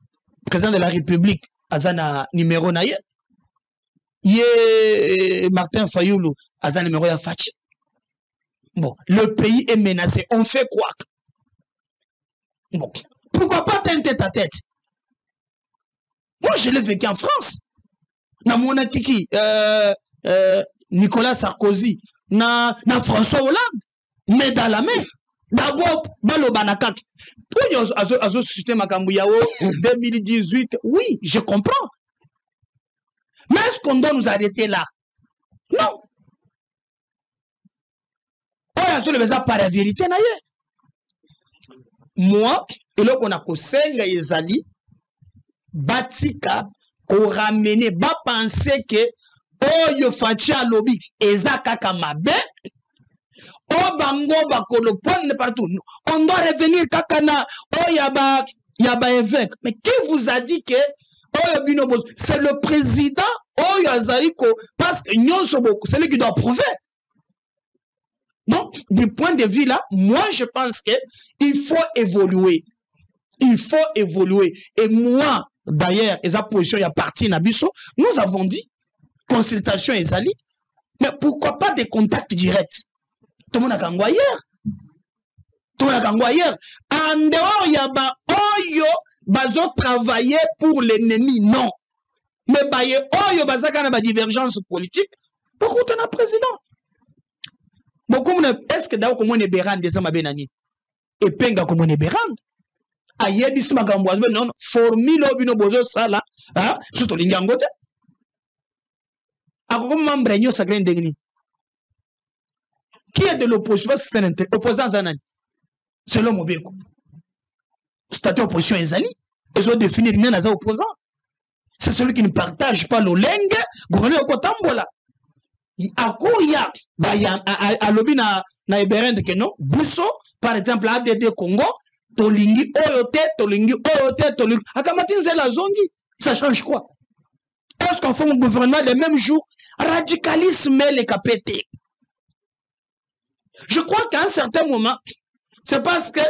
président de la République, Azana numéro naye, yé Martin Fayoulou, Azana numéro ya Fachi. Bon, le pays est menacé. On fait quoi? Bon, pourquoi pas tête à tête? Moi, je l'ai vécu en France. Na mon kiki, Nicolas Sarkozy, na François Hollande, mais dans la main. D'abord, Balo Banakak. Pour le système à Kambuyao, 2018, oui, je comprends. Mais est-ce qu'on doit nous arrêter là? Non. Par la vérité, moi, et là qu'on a kosenga ezali, batika, qu'on ramène, ba penser que, oh, yo fatia lobby, eza kaka mabe, oh, bango, ba kolopone partout. On doit revenir kakana, oh, yaba évêque. Mais qui vous a dit que, oh, binobo, c'est le président, oh, yazariko, parce que nyon soboko, c'est lui qui doit prouver. Donc, du point de vue là, moi, je pense qu'il faut évoluer. Il faut évoluer. Et moi, d'ailleurs, et sa position, il y a parti Nabiso, nous avons dit, consultation et Zali, mais pourquoi pas des contacts directs? Tout le monde a qu'un ailleurs. Tout le monde a qu'un ailleurs. En dehors, il y a ba oyo, bazo travailler pour l'ennemi, non. Mais ba ye oyo, baza kana ba divergence politique, pourquoi tu es un président? Est-ce que d'abord comment on est bérande des hommes à Benani? Et penga comment on est bérande? Aïe, dis ma gamboise, non, formule au bino bozo sala, hein, surtout l'ingangote. A comment m'embregno sa graine d'egni? Qui est de l'opposition? C'est un opposant Zanani. C'est l'homme au béco. Statut opposition Ezali. Ils ont défini rien à opposant. C'est celui qui ne partage pas l'olengue, gouverneur au Kotambola. Akoya a lobby na eberende que non buso par exemple ADD Congo tolingi oyote tolingi akamatin la zongi, ça change quoi? Est-ce qu'on fait un gouvernement le même jour? Radicalisme les capétés. Je crois qu'à un certain moment c'est parce que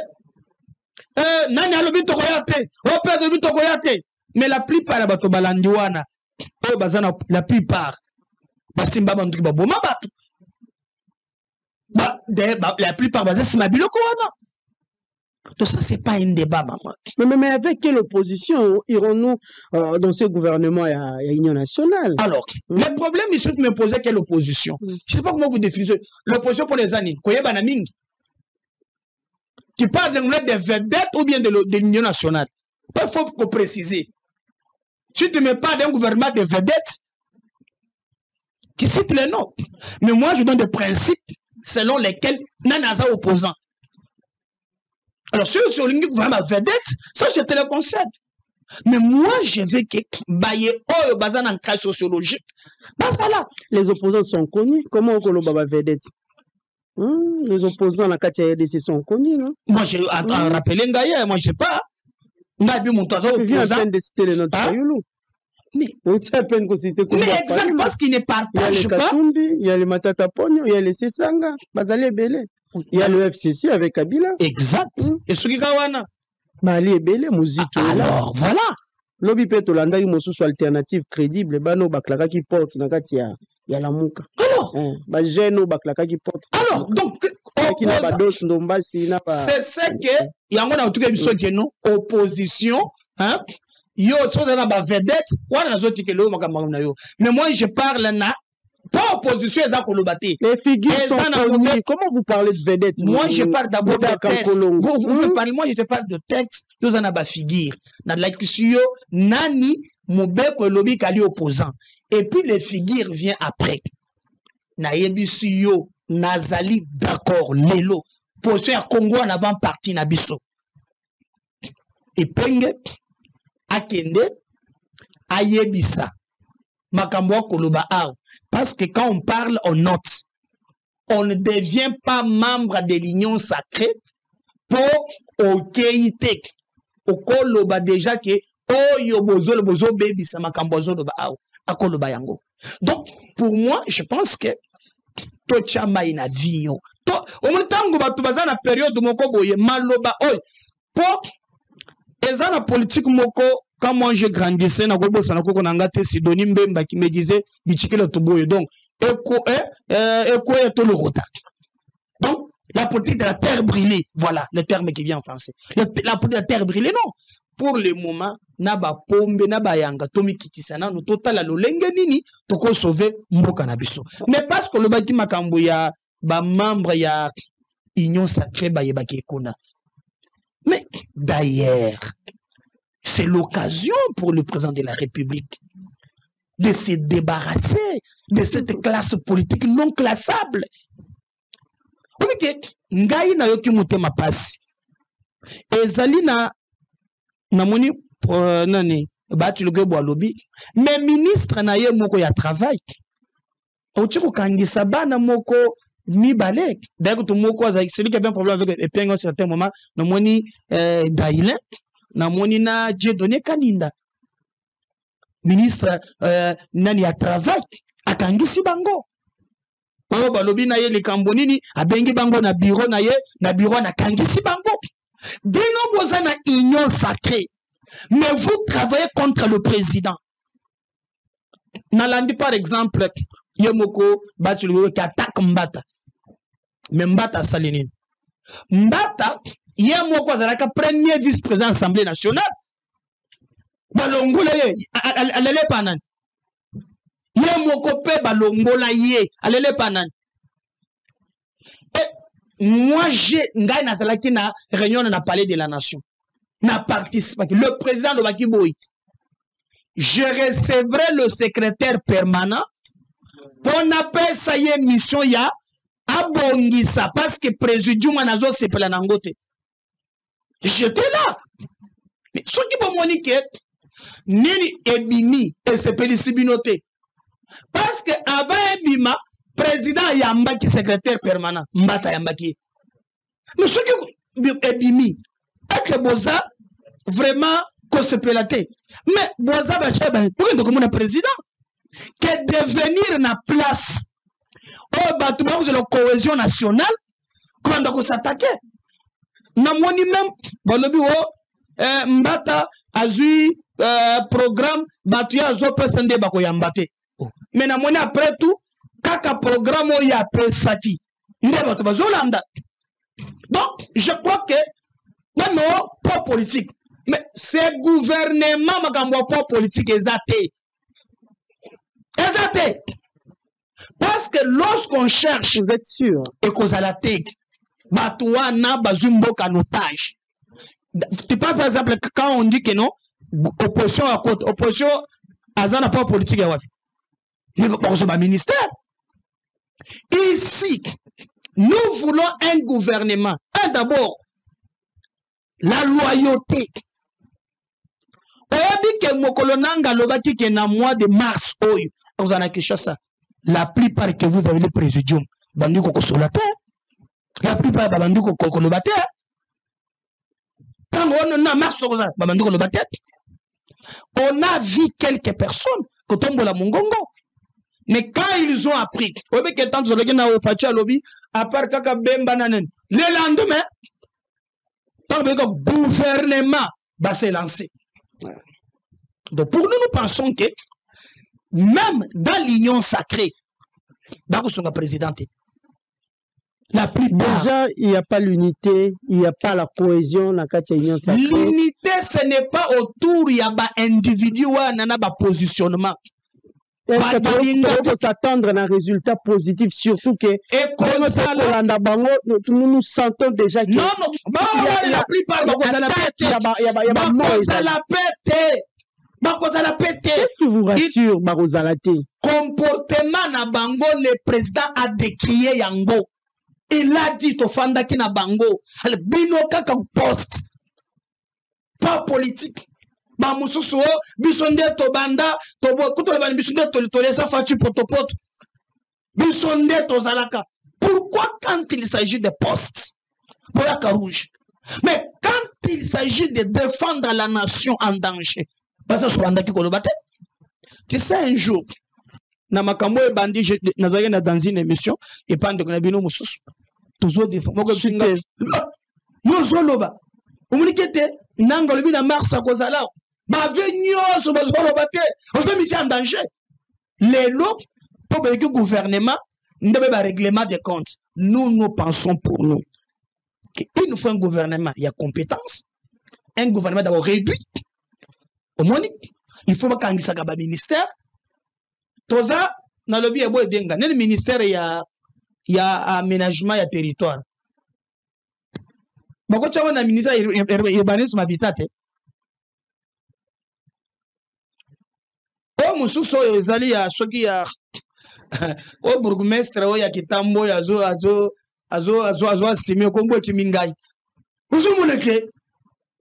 nani a lobby tokoyate opère de tokoyate, mais la plupart la bato balandiwana la plupart la plupart c'est ma biloko. Tout ça, c'est pas un débat, maman. Mais avec quelle opposition irons-nous dans ce gouvernement à l'Union nationale? Alors, le problème, il se me posait quelle opposition? Je ne sais pas comment vous définissez. L'opposition pour les années. Tu parles des vedettes ou bien de l'Union nationale? Il faut préciser. Si tu ne mets pas d'un gouvernement de vedettes, qui cite les noms. Mais moi, je donne des principes selon lesquels Nanaza opposant. Alors, sur le gouvernement vedette, ça, je te le concède. Mais moi, je veux que Baye Oyo Bazan en cas sociologique. Là. Les opposants sont connus. Comment on le Baba vedette? Les opposants à la KTRDC sont connus, non? Moi, je rappelle Ngaye, moi, je ne sais pas. Ngaye, mon opposant. Tu viens à peine de citer les noms de Fayoulou. Mais exact, parce qu'il ne partage pas. Il y a les Matata Pogno, il y a les Sesanga, Bazali Belé. Il y a le FCC avec Kabila. Exact. Et ce qui est Mali Belé, Mouzito. Alors, voilà. Lobby Petolanda, il y a une alternative crédible. Bano Baklaka qui porte, il y a la Mouka. Alors, Bajeno Baklaka qui porte. Alors, donc, c'est ce que, il y a un truc qui est opposition, hein? Yo, so dans la vedette, mais moi je parle na Pas opposition, ils ont colobaté. Les figures sont connues. Comment vous parlez de vedettes? Moi, je parle d'abord de texte. Vous parlez, moi, je te parle de texte. Nous en avons figure. Dans la question, Nani, Mobeko, Lobi, Kali opposant. Et puis, les figures viennent après. Nayebi Suyo, Nazali, d'accord, Lelo. Position à Congo en avant parti, Nabiso. Et Penge, Akende, Ayebisa, Makambo Koloba Ao. Parce que quand on parle, on note. On ne devient pas membre de l'union sacrée pour OKIT. Au Koloba déjà que Oyo Bozo le Bozo Baby ça Makambozo Loba Ao. A Koloba Yango. Donc, pour moi, je pense que Tochama ina viyo. Au moment où tu vas dans la période de Moko Boye, Maloba Oy. Pour eza la politique Moko. Quand moi je grandissais, na gobo sana koko nangate Sidonie Mbemba qui me disait bichikela toboye. Donc eko est tout le retard. Donc la politique de la terre brûlée, voilà le terme qui vient en français. La politique de la terre brûlée, non. Pour le moment, naba pombe naba yanga tomi kitisana no total lolenge nini toko sauver mboka na biso. Mais parce que le baki makambo ya ba membre ya union sacrée ba yebaki ekona. Mais d'ailleurs c'est l'occasion pour le président de la République de se débarrasser de cette classe politique non classable. Ok, ngai na yoki mutema pasi. Ezali na moni nani batu lugebo alobi. Mais ministre na ye moko ya travail. Ochiko kangisa bana moko mibale. D'ailleurs tout moko celui qui a un problème avec Epengo à un certain moment, na moni Daïlen. Na monina Dieudonné Kaninda ministre nani ya travail akangisi bango o balobi na ye likambo nini abengi bango na bureau na kangisi bango bino boza na union sacrée mais vous travaillez contre le président. Nalandi par exemple yemoko batulu ki attaque Mbata mais Mbata salinine Mbata il y a un premier vice-président de l'Assemblée nationale. Balongola ye, alele panan. Il y a un copé balongola ye, alele panan. Et moi, j'ai na réunion na palais de la nation. Na participé. Le président de Bakiboui. Je recevrai le secrétaire permanent pour n'appeler ça y est mission ya abongisa parce que présidium anazo sepela nangote. J'étais là. Mais ce qui m'a monique, Nini Ebimi et ses pélicibinotés. Parce que avant Ebima, président Yambaki, secrétaire permanent, Mbata Yambaki. Mais ce qui Ebimi, avec Boza, vraiment, qu'on se pélaté. Mais Boza, pour un président, que devenir na place, au bâtiment de la cohésion nationale, comment on s'attaquer? Namoni même balobi o Mbata azui programme batuya zo pesende bako yambate. Mais namoni après tout kaka programme o ya pesaki. Nde bato bazolanda. Donc je crois que même pas politique mais c'est gouvernement makambo pas politique ezate. Ezate. Parce que lorsqu'on cherche, vous êtes sûr, et cause à la tech Batouana Bazumbo canotage. Tu parles par exemple quand on dit que non, opposition à côté, opposition à ça n'a pas politique à Wapi. Mais pour un ministère. Ici, nous voulons un gouvernement. D'abord, la loyauté. On dit que Mokolonanga Lobaki qui est en mois de mars, vous en avez ça. La plupart que vous avez le présidium, Bandu Kokosolata. La plupart babandu ko le battre. Quand on a marche babandu ko le battre. On a vu quelques personnes qui tombent la mongongo. Mais quand ils ont appris, que tant de gens ont fait lobby, à part kaka bemba nanen, le lendemain, tant que gouvernement va se lancer. Donc pour nous, nous pensons que même dans l'union sacrée, Bako son présidente. La plupart. Déjà, il n'y a pas l'unité, il n'y a pas la cohésion, la union sacrée. L'unité, ce n'est pas autour, il y a un individu, il y a un positionnement. est-ce que tu s'attendre à un résultat positif, surtout que nous sentons déjà que la plupart qu'est-ce qui vous rassure, Barozalate? Comportement na bango, le président a décrié yango. Il a dit au Fandaki na bango, bino kaka poste, pas politique. Ba mususu bisonde to banda to kuto le bani bisonde to lesa fachu potopoto. Bisonde to zalaka. Pourquoi quand il s'agit de postes, Boyaka rouge, mais quand il s'agit de défendre la nation en danger, tu sais un jour, na makambo e bandi nazaki na dans une émission et pande ko na bino mususu toujours défendre moko singa yo zoloba umunikete nanga lobi na marsa ko zala ba venyo so bazoloba te on se met en danger les lots pour le gouvernement ndebe ba règlement des comptes. Nous pensons pour nous qu'il nous faut un gouvernement, il y a compétence, un gouvernement d'abord réduit au moins il faut pas qu'il y ait un ministère. Toza na lobby ebo edenga le ministère il y a aménagement ya territoire. Bako chawa na ministère urbanisme habitat. O mususu oyo ezali ya soki ya o bourgmestre o ya kitambo ya azo asimi kongo kimingai. Uzumuleke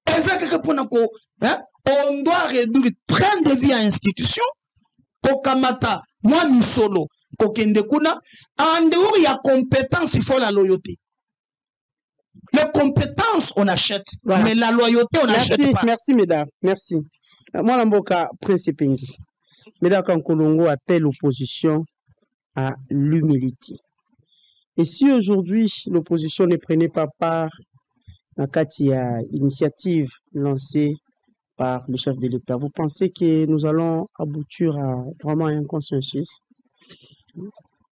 ezaka pona ko on doit réduire train de vie à institution. Kokamata, moi misolo, kokende kuna, en dehors il y a compétence, il faut la loyauté. Les compétences, on achète, voilà. Mais la loyauté, on n'achète pas. Merci, mesdames, merci. Moi, l'amboka, principe, mesdames, quand Kolongo appelle l'opposition à l'humilité. Et si aujourd'hui, l'opposition ne prenait pas part à Katia, initiative lancée par le chef de l'État, vous pensez que nous allons aboutir à vraiment un consensus?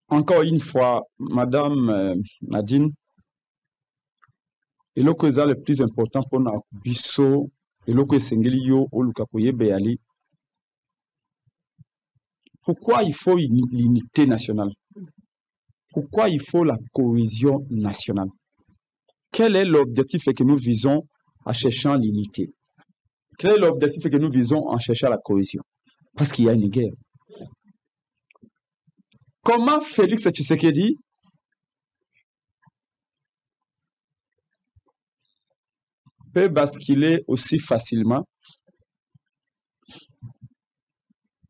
Encore une fois, Madame Nadine, et le cause le plus important pour nous, biso, et le cause yo ou lukakoye beyali. Pourquoi il faut l'unité nationale? Pourquoi il faut la cohésion nationale? Quel est l'objectif que nous visons en cherchant l'unité? Quel est l'objectif que nous visons en cherchant la cohésion? Parce qu'il y a une guerre. Comment Félix Tshisekedi peut basculer aussi facilement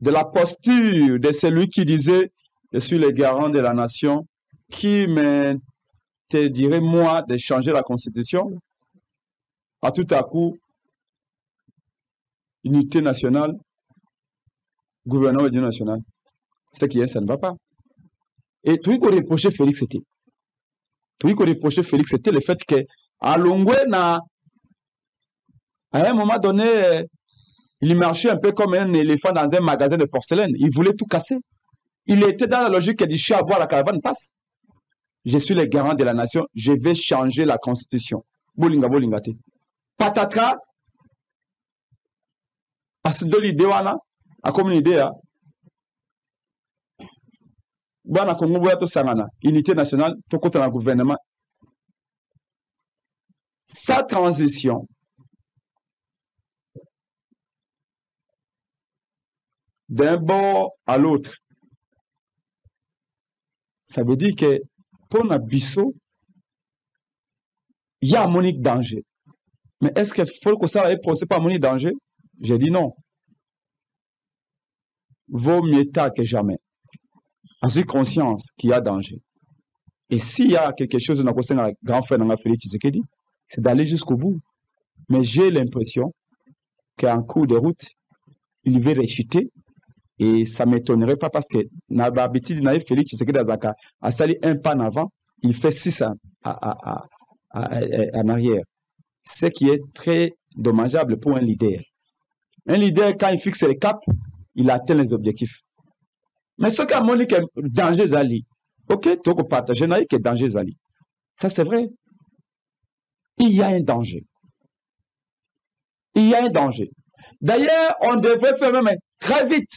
de la posture de celui qui disait « Je suis le garant de la nation » qui me te dirait, moi, de changer la constitution, à tout à coup, unité nationale, gouvernement national. Ce qui est, ça ne va pas. Et tout ce qu'on reprochait Félix, c'était. Tout ce qu'on reprochait Félix, c'était le fait que, à Longwena, à un moment donné, il marchait un peu comme un éléphant dans un magasin de porcelaine. Il voulait tout casser. Il était dans la logique du chat à boire, la caravane passe. Je suis le garant de la nation, je vais changer la constitution. Bolinga, bolingate. Patatra, parce que l'idée, a comme une idée, Bana Congo Boyato Sangana, unité nationale, tout côté dans le gouvernement. Sa transition d'un bord à l'autre, ça veut dire que pour Nabiso, il y a un monique danger. Mais est-ce qu'il faut que ça ait procès par monique danger? J'ai dit non. Vaut mieux tard que jamais. J'ai conscience qu'il y a danger. Et s'il y a quelque chose dans le grand frère de Félix Tshisekedi, c'est d'aller jusqu'au bout. Mais j'ai l'impression qu'en cours de route, il veut réchuter. Et ça ne m'étonnerait pas parce que Félix Tshisekedi a sali un pas en avant, il fait 6 en arrière. Ce qui est très dommageable pour un leader. Un leader, quand il fixe les caps, il atteint les objectifs. Mais ce qu'a montré que danger zali, ok, tu peux partager que danger zali. Ça c'est vrai. Il y a un danger. Il y a un danger. D'ailleurs, on devrait faire même très vite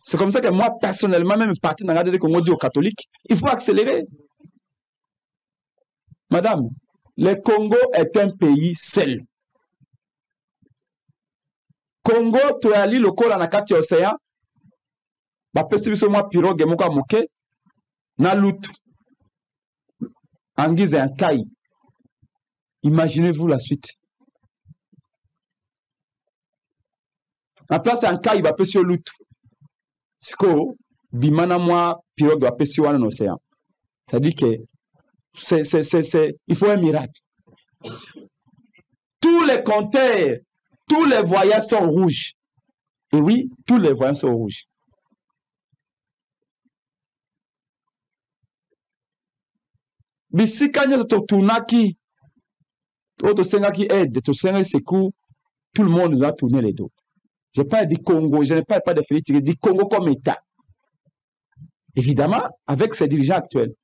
C'est comme ça que moi, personnellement, même parti dans le Congo dit aux catholiques, il faut accélérer. Madame, le Congo est un pays seul. Congo, tu es allé le col en Akati Océan, ba pesi biso moi pirogue moka moke, na lutu. En guise un caille. Imaginez-vous la suite. En place un caille, ba pesi au lutu. Siko, bimana moi pirogue ba pesi wana dans l'océan. Ça dit que il faut un miracle. Tous les compteurs, tous les voyants sont rouges. Et oui, tous les voyants sont rouges. Bisika nyoso totunaki, qui aide, secours, tout le monde nous a tourné les dos. Je n'ai pas dit Congo, je n'ai pas de Félix, je dis Congo comme État. Évidemment, avec ses dirigeants actuels.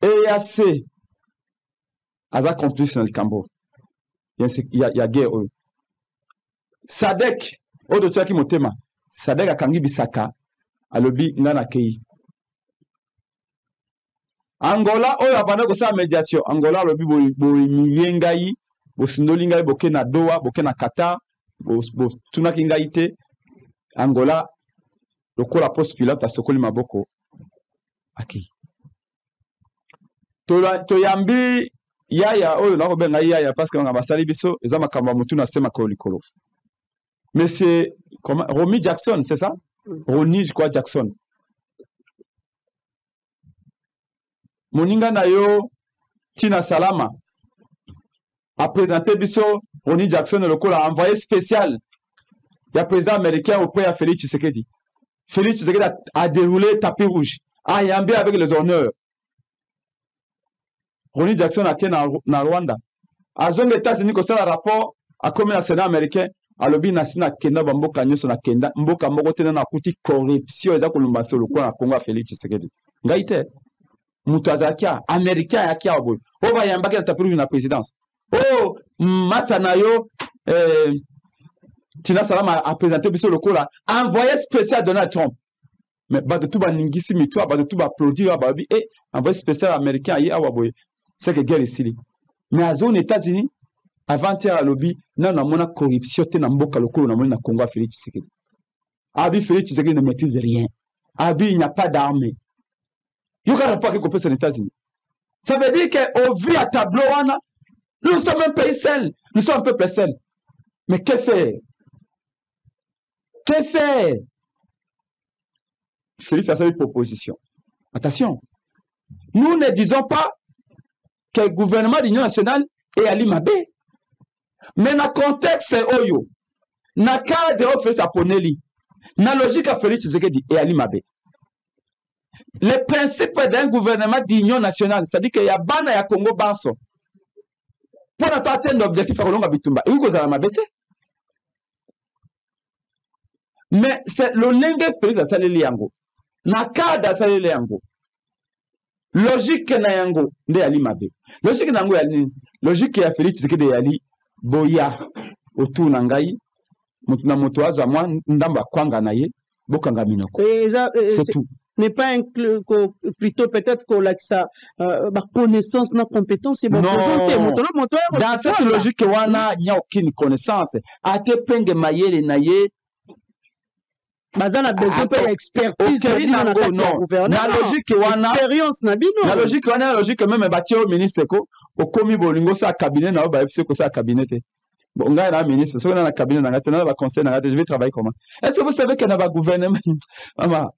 EAC, Aza complice dans le Cambo. Il y a guerre. Sadek, Odo Tchaki Motema, Sadek a Kangi Bisaka, a lobi Nana Kei. Angola, oyo abana ko sa médiation. Angola lobi bo miyengai, bo sindolingai boke na Doha, boke na Qatar, bo tunaki ngai te. Angola lokola poste pilote a sokoli maboko. Aki. To yambi yaya oyo na kobenga yaya parce que ngamba sali biso eza makamba mutu na sema ko likolo. Mais c'est comment Romy Jackson, c'est ça? Ronnie je crois Jackson. Moninga na yo Tina Salama a présenté biso Ronnie Jackson le col a envoyé spécial. Il y a président américain auprès de Félix Tshisekedi. Félix Tshisekedi a déroulé tapis rouge. A yambi avec les honneurs. Ronnie Jackson a été na Rwanda. A zone des États-Unis que c'est un rapport à comme le Sénat américain a lobby nasina kenda bamboka nyoso na kenda mboka moko tena na kuti corruption eza kolumba solo kwa na Congo Félix Tshisekedi. Ngaite mutu azakia américain yakia boy. O ba yambaki na tapis rouge na présidence. Oh Masanayo Tina Salama a présenté biso le cola envoyé spécial Donald Trump. Mais ba de tout ba ningisi mitwa ba de tout ba applaudir ba bi et envoyé spécial américain yi awaboy. C'est que guerre ici. Mais à zone États-Unis, avant-hier à lobby, non, on a corruption, na mboka lokolo na mona Congo Félix Tshisekedi. Abi Félix Tshisekedi ne maîtrise rien. Abi il n'y a pas d'armée. Il n'y a pas que compétence aux États-Unis. Ça veut dire qu'au vu à tableau, nous sommes un pays seul. Nous sommes un peuple seul. Mais que faire? Que faire? Félix a fait une proposition. Attention. Nous ne disons pas que le gouvernement de l'Union nationale est à l'Imabé. Mais dans le contexte, c'est Oyo. Dans le cadre de Félix Aponeli, dans la logique à Félix Tshisekedi est à l'Imabé. Le principe d'un gouvernement d'union nationale, c'est-à-dire qu'il y a Bana et Congo Banso. Pour atteindre l'objectif à Kolonga Bitumba, il faut que ça m'abête. Mais c'est le lingue Félix à Salé Liango. Dans le cadre de Salé Liango. Logique na yango nde ali mabe. Logique na yango yali logique ya Félix Tshisekedi yali boya otu na ngai mutu na mutu aza mwa ndamba kwanga na ye bokanga minoko. C'est tout. N'est pas inclus plutôt peut-être qu'on a ça connaissance na compétence et bon dans cette logique wana nya aucune connaissance ate penge mayele na ye bazana besoin de expertise na logique wana expérience na bino na logique wana logique même bâti au ministre ko au komi bolingo sa cabinet na ba ko sa cabinet bon ngai na ministre so na cabinet na ngate na ba conseil na ngate je vais travailler comment est-ce que vous savez que na ba gouvernement mama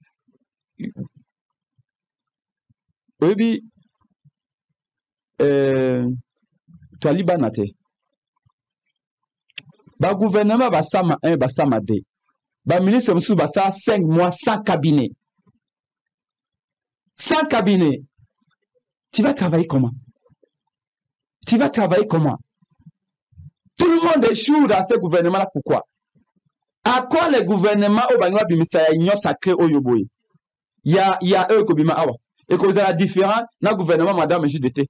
oui to libanate ba gouvernement ba sama 1 ba sama 2 ba ministre monsieur basa 5 mois sans cabinet. Sans cabinet. Tu vas travailler comment? Tu vas travailler comment? Tout le monde échoue dans ce gouvernement là, pourquoi? À quoi le gouvernement au Bangla bimisa ya union sacrée au Yoboy? Il y a eux ko bima awa. Et que vous avez différent na gouvernement madame JDT. Et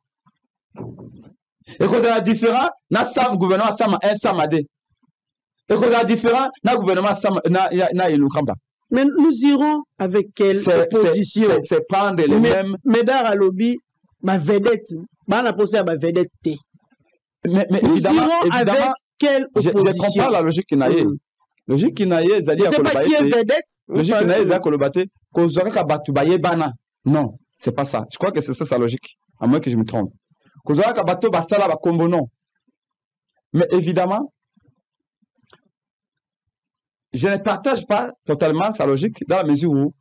que vous avez différent na sam gouvernement sama 1 sama 2. Et qu'on a différent, na gouvernement, na Ilukamba. Mais nous irons avec quelle opposition? C'est prendre les mêmes. Mais dans la lobby, ma vedette, ma posé à ma vedette. Mais nous irons avec quelle opposition? Je comprends la logique qui n'a pas. Logique qui n'a pas, Zali a vedette. Logique qui n'a pas, Zali a Kolobate, bana. Non, c'est pas ça. Je crois que c'est ça sa logique, à moins que je me trompe. Kozora Kabato Basala Bakombo, non. Mais évidemment, je ne partage pas totalement sa logique dans la mesure où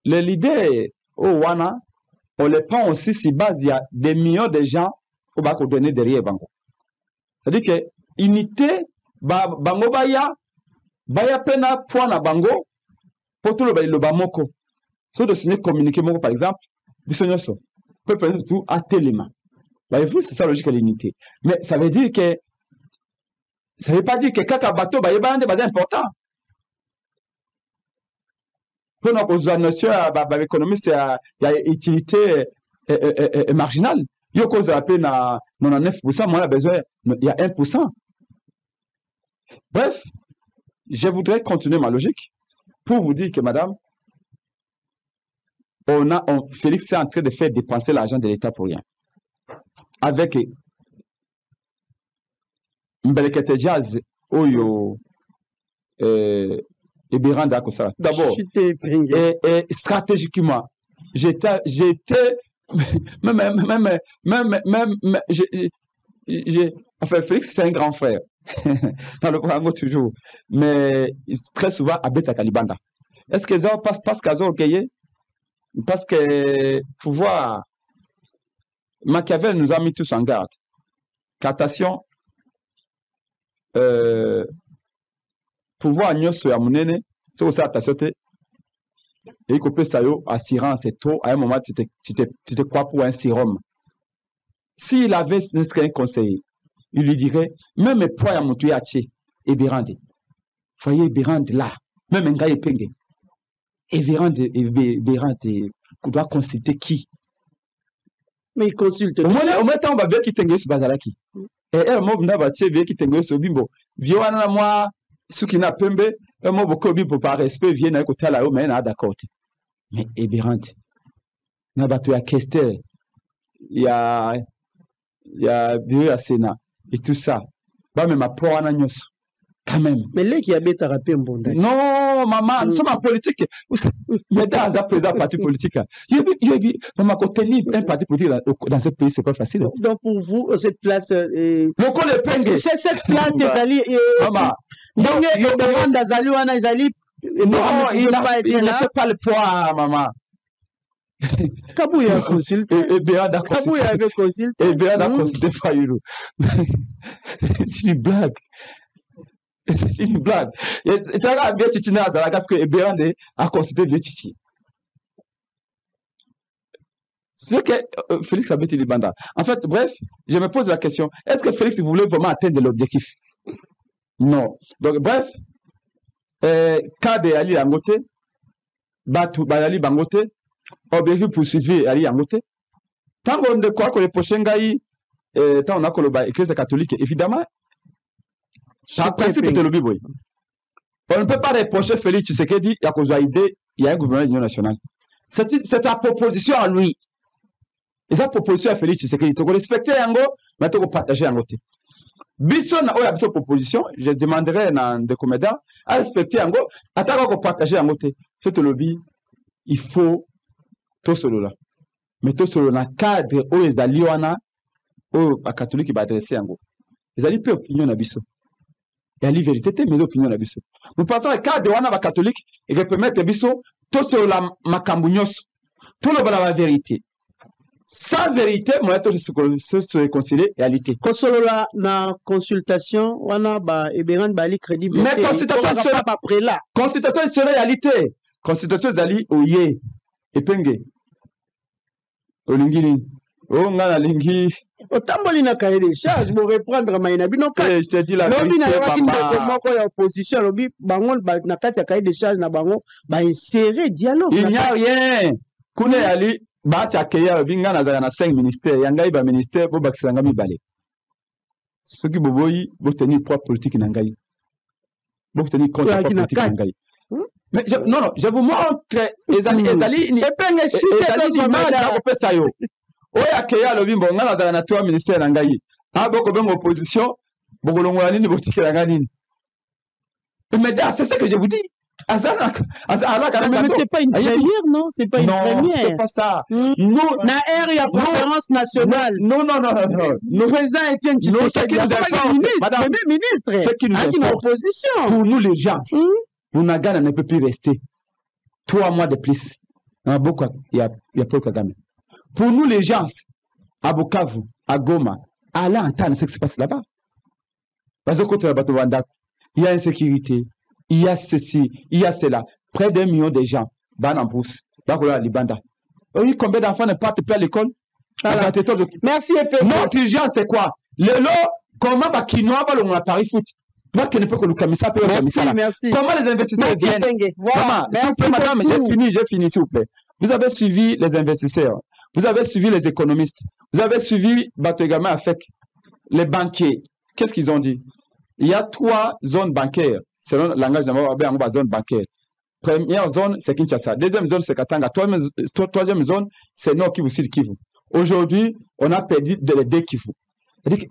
les leaders au Wana, on les prend aussi si base, il y a des millions de gens au bas qu'on donne derrière Bango. C'est-à-dire que unité, Bango Baya pena point à Bango, pour tout le Bamoko. Sauf de signer communiquer Moko par exemple, Bissonyoso, peut prendre tout à Téléma. Voyez-vous, c'est ça la logique de l'unité. Mais ça veut dire que ça ne veut pas dire que quand un bateau est important. Pour nous, notion économiste, il y a utilité marginale. Il y a cause à peine à 99%, moi, on a besoin, il y a 1%. Bref, je voudrais continuer ma logique pour vous dire que, madame, Félix est en train de faire dépenser l'argent de l'État pour rien. Avec Mbelekete Jazz, Oyo, et Biranda Kosara. D'abord, et stratégiquement, j'étais, enfin, Félix, c'est un grand frère. Dans le programme toujours. Mais très souvent, à Beta Kalibanda. Est-ce que ça passe qu'à Zorgeye? Parce que pouvoir, Machiavel nous a mis tous en garde. Attention, pouvoir nyoso ya munene, c'est aussi attention te. Et qu'on peut sayo assurance et trop, à un moment tu te crois pour un sérum. S'il avait un conseiller, il lui dirait, même poids à mon tuyaché, et Birande. Voyez Birande là, même un gars épingue. Et Birande, on doit consulter qui? Mais il consulte. Au moins, on va bien qui t'engueule sur Bazalaki. Et un mot n'a pas bien qui t'engueule sur Bimbo. Viona moi, ce qui n'a pas un mot beaucoup bimbo par respect vient à côté là, mais n'a d'accord. Mais Birande, n'a pas tu à Kester. Il y a Bio à Sénat et tout ça. Bah, mais ma pro anagnos. Quand même. Mais là, qui a bête à rappeler un bon day. Non, maman, nous sommes en politique. Mais dans un parti politique. Maman, quand tenir un parti politique dans ce pays, c'est pas facile. Donc, pour vous, cette place. Le col est pengue. C'est cette place, Zali. Maman. Donc, il demande à Zali, on a Zali. Non, il ne fait pas le poids, maman. Kabouya a consulté. Et bien d'accord. Kabouya avait consulté. Et bien d'accord, consulté Fayoulou. C'est une blague. C'est une blague. Et tu as bien Titina à Zalagas que Ebéande a consulté le Titi. C'est que Félix a bêté les bandas. En fait, bref, je me pose la question, est-ce que Félix voulait vraiment atteindre l'objectif? Non. Donc, bref, cas de Ali Angote, Batu Bayali Bangote, objectif poursuivi Ali Angote. Tant qu'on de quoi que les prochains gars, tant on a que l'Église catholique, évidemment, par principe de l'objet, on ne peut pas reprocher Félix Tshisekedi à cause de l'idée, il y a un gouvernement de l'Union nationale. C'est ta proposition à lui. Et sa proposition à Félix Tshisekedi, tu respectes Yango, mais tu partager Yango. Bisson a sa proposition, je demanderai dans des comédiens à respecter Yango, à ta partager Yango. Ce lobby, il faut tout cela. Mais tout cela, cadre où les alliés, où les catholiques vont adresser Yango. Les alliés peu opinion à Bissot. Et à la vérité, mes opinions à Bissot. Nous pensons que cadre où les catholiques, ils permettent Bissot, tout cela, macambugnos, tout le la vérité. Sans vérité, moi, je se réconcilier et réalité. Consolola na consultation, wana ba eberan bali crédible. Mais consultation serait pas après là. Consultation serait réalité. Consultation zali oye epenge. Olingini. Oh ngana lingi. Otamboli na cahier des charges pour reprendre maina bino ka. Je te dis la vérité. Lobi na moko ya opposition lobi bango na kati ya cahier des charges na bango ba insérer dialogue. Il n'y a rien. Kune ali Bati akeya binga na zana 5 ministères yanga iba ministère bo bakisanga mibale. ceux qui vont tenir propre politique n'angaï. Vont tenir compte propre politique n'angaï. Mais non, je vous montre Ezali ni image na kopesa yo. Oya keya lobi mbonga na zana toi ministère n'angaï. Ah boko bengo opposition, boko longola nini politique n'angaï. Mais c'est ça que je vous dis. Mais c'est pas une première, non? C'est pas une première. Non, c'est pas ça. Nous, na il y a conférence nationale. Non. Le président Étienne Tshisekedi, madame, premier ministre, ce qui nous importe, pour nous les gens, Bunagana ne peut plus rester 3 mois de plus. Il y a Paul Kagame. Pour nous les gens, à Bukavu, à Goma, allez entendre ce qui se passe là-bas. Parce que il y a insécurité. Il y a ceci, il y a cela. Près d'1 million de gens, ban en brousse. Oui, combien d'enfants ne partent plus à l'école? Merci, notre urgence, c'est quoi? Le lot, comment va Kinoa va le Paris foot? Merci. Comment les investisseurs viennent? S'il vous plaît, madame, j'ai fini, s'il vous plaît. Vous avez suivi les investisseurs, vous avez suivi les économistes, vous avez suivi Batogama avec les banquiers. Qu'est-ce qu'ils ont dit? Il y a 3 zones bancaires. Selon le langage de la zone bancaire. Première zone, c'est Kinshasa. Deuxième zone, c'est Katanga. Troisième zone, c'est Nord Kivu, Sud Kivu. Aujourd'hui, on a perdu les 2 Kivu.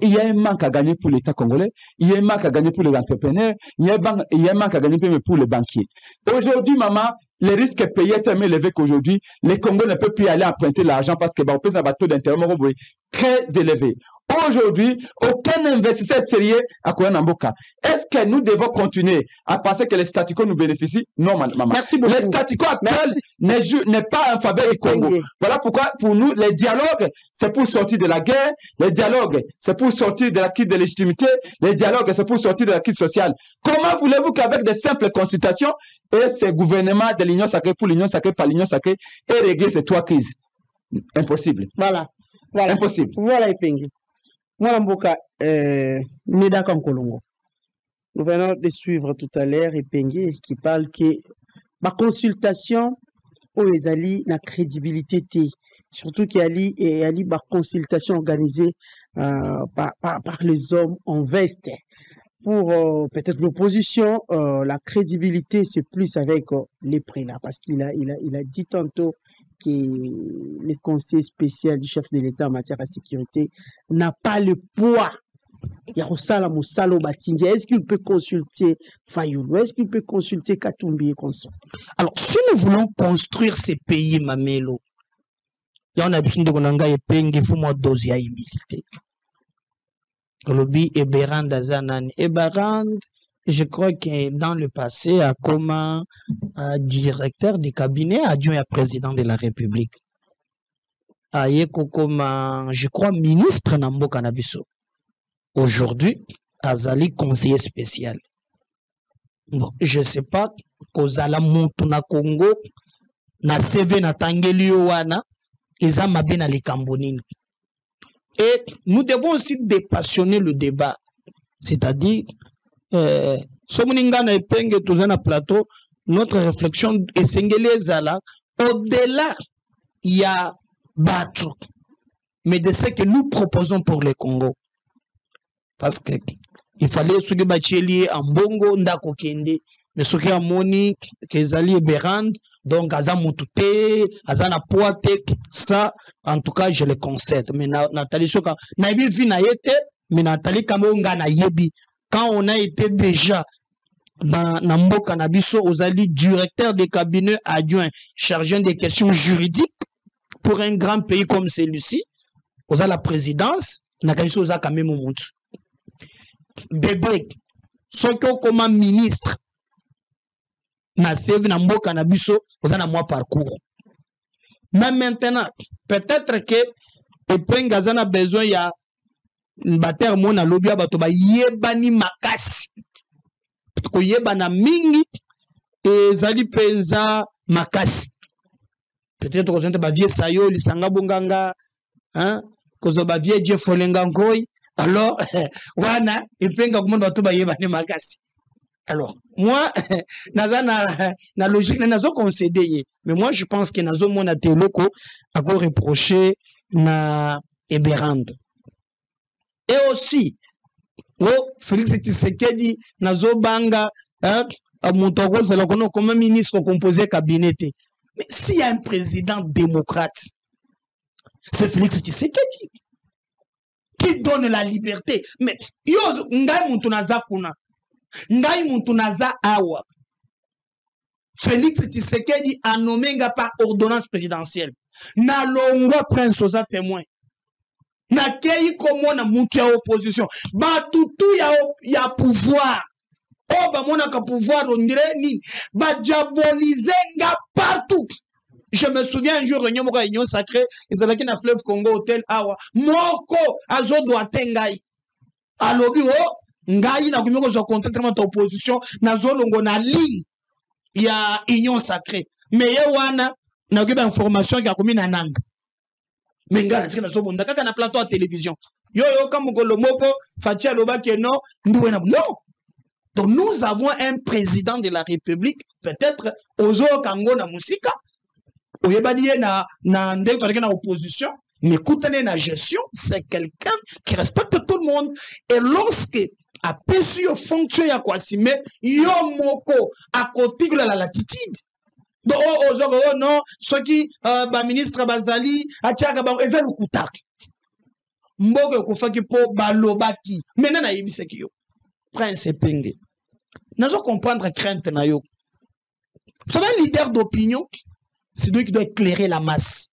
Il y a un manque à gagner pour l'État congolais, il y a un manque à gagner pour les entrepreneurs, il y a un manque à gagner pour les banquiers. Aujourd'hui, maman, les risques payés sont tellement élevés qu'aujourd'hui, les Congolais ne peuvent plus aller emprunter l'argent parce que on peut avoir un taux d'intérêt très élevé. Aujourd'hui, aucun investisseur sérieux à Kouanamboka. Est-ce que nous devons continuer à penser que les statu quo nous bénéficient? Non, maman. Merci beaucoup. Les statu quo actuels n'est pas en faveur du Congo. Voilà pourquoi, pour nous, les dialogues, c'est pour sortir de la guerre. Les dialogues, c'est pour sortir de la crise de légitimité. Les dialogues, c'est pour sortir de la crise sociale. Comment voulez-vous qu'avec des simples consultations, et ce gouvernement de l'Union sacrée pour l'Union sacrée par l'Union sacrée, et régler ces 3 crises? Impossible. Voilà. Impossible. Voilà, Epengi. Moi, Mboka, Neda Kankolongo. Nous venons de suivre tout à l'heure Epengi qui parle que ma consultation aux Ezali na crédibilité té. Surtout qu'il y a ma consultation organisée par les hommes en veste. Pour peut-être l'opposition, la crédibilité, c'est plus avec les prélats. Parce qu'il a dit tantôt que le conseil spécial du chef de l'État en matière de sécurité n'a pas le poids. Est-ce qu'il peut consulter Fayoulou? Est-ce qu'il peut consulter Katumbi et consort? Alors, si nous voulons construire ces pays, Mamelo, il y a besoin de Gonanga et Pengue, il faut moi doser à humilité. Lobby Eberand Azanan. Eberand, je crois que dans le passé, a comme directeur du cabinet adjoint à président de la République. A comme, je crois, ministre Nambo Kanabiso. Aujourd'hui, Azali conseiller spécial. Bon, je ne sais pas, Kozala Montuna Congo, na CV na Tangeli Owana, Eza Mabena les Cambonines. Et nous devons aussi dépassionner le débat. C'est-à-dire, Somuninga et Penge, tous un plateau, notre réflexion est Sengele Zala. Au-delà, il y a Batou. Mais de ce que nous proposons pour le Congo. Parce que il fallait ce que Bacheli en Bongo, Ndako Kende, mais ce qui a moni, Kezali et Berand, donc Aza Moutouté, Aza Napoate, ça, en tout cas, je le concède. Mais Nathalie Soka, Naïbi Vinaïete, mais Nathalie Kamonga Naïbi, quand on a été déjà dans Nambo Kanabiso, Ozali, directeur des cabinets adjoints chargé des questions juridiques pour un grand pays comme celui-ci, Oza la présidence, Nakabiso Oza Kamemo Moutou. Bébé, Soko comme ministre, na save na mboka na biso oza na moi parcours. Mais maintenant, peut-être que Epenga zana besoin ya bater mona lobia bato ba yebani makasi. Ko yebana mingi ezali penza makasi. Peut-être que zente ba vie sayo lisanga bonganga, hein, kozo ba vie je folenga ngoi. Alors wana Epenga ko bato ba yebani makasi. Alors, moi, na logique, nazo concédé. Mais moi, je pense que nazo mon ateloko a reproché na Eberand. Et aussi, Oh, Félix Tshisekedi, Nazo Banga, Montoro, comme ministre composé cabinet. Mais s'il y a un président démocrate, c'est Félix Tshisekedi qui donne la liberté. Mais yo ngai muntunaza kuna, ngai muntunaza awa. Félix Tshisekedi a nommé par ordonnance présidentielle. Na longwa prince oza témoin. Na kei komo na mutu ya opposition. Ba tutu ya pouvoir. Oh ba mona ka pouvoir on dirait ni. Ba diaboliser nga partout. Je me souviens un jour réunion sacrée, ils avaient na fleuve Congo hôtel awa. Moko azo doit tengai. Alobi oh ngai na kumiko zo contact na opposition na zo longo na ligne. Il y a union sacrée. Mais yewana na okiba information qui a commis na nanga. Mais ngana tika na so bonda kaka na plateau à télévision. Yo kamukolo moko fatia loba ke non ndiwena non. Donc nous avons un président de la République peut-être ozo kango na musika. Oyebadi na ndeko avec na opposition, mais koutane na gestion, c'est quelqu'un qui respecte tout le monde et lorsque a pésu fonction ya kwasime yo moko a côté la latitude. Donc oh non, ceux qui ba ministre bazali atiaka ba ezali kutaki. Mbogo kofaki po balobaki. Maintenant na yebise ki yo. Prince Penge. Nazo comprendre crainte na yo. Vous savez un leader d'opinion, c'est lui qui doit éclairer la masse.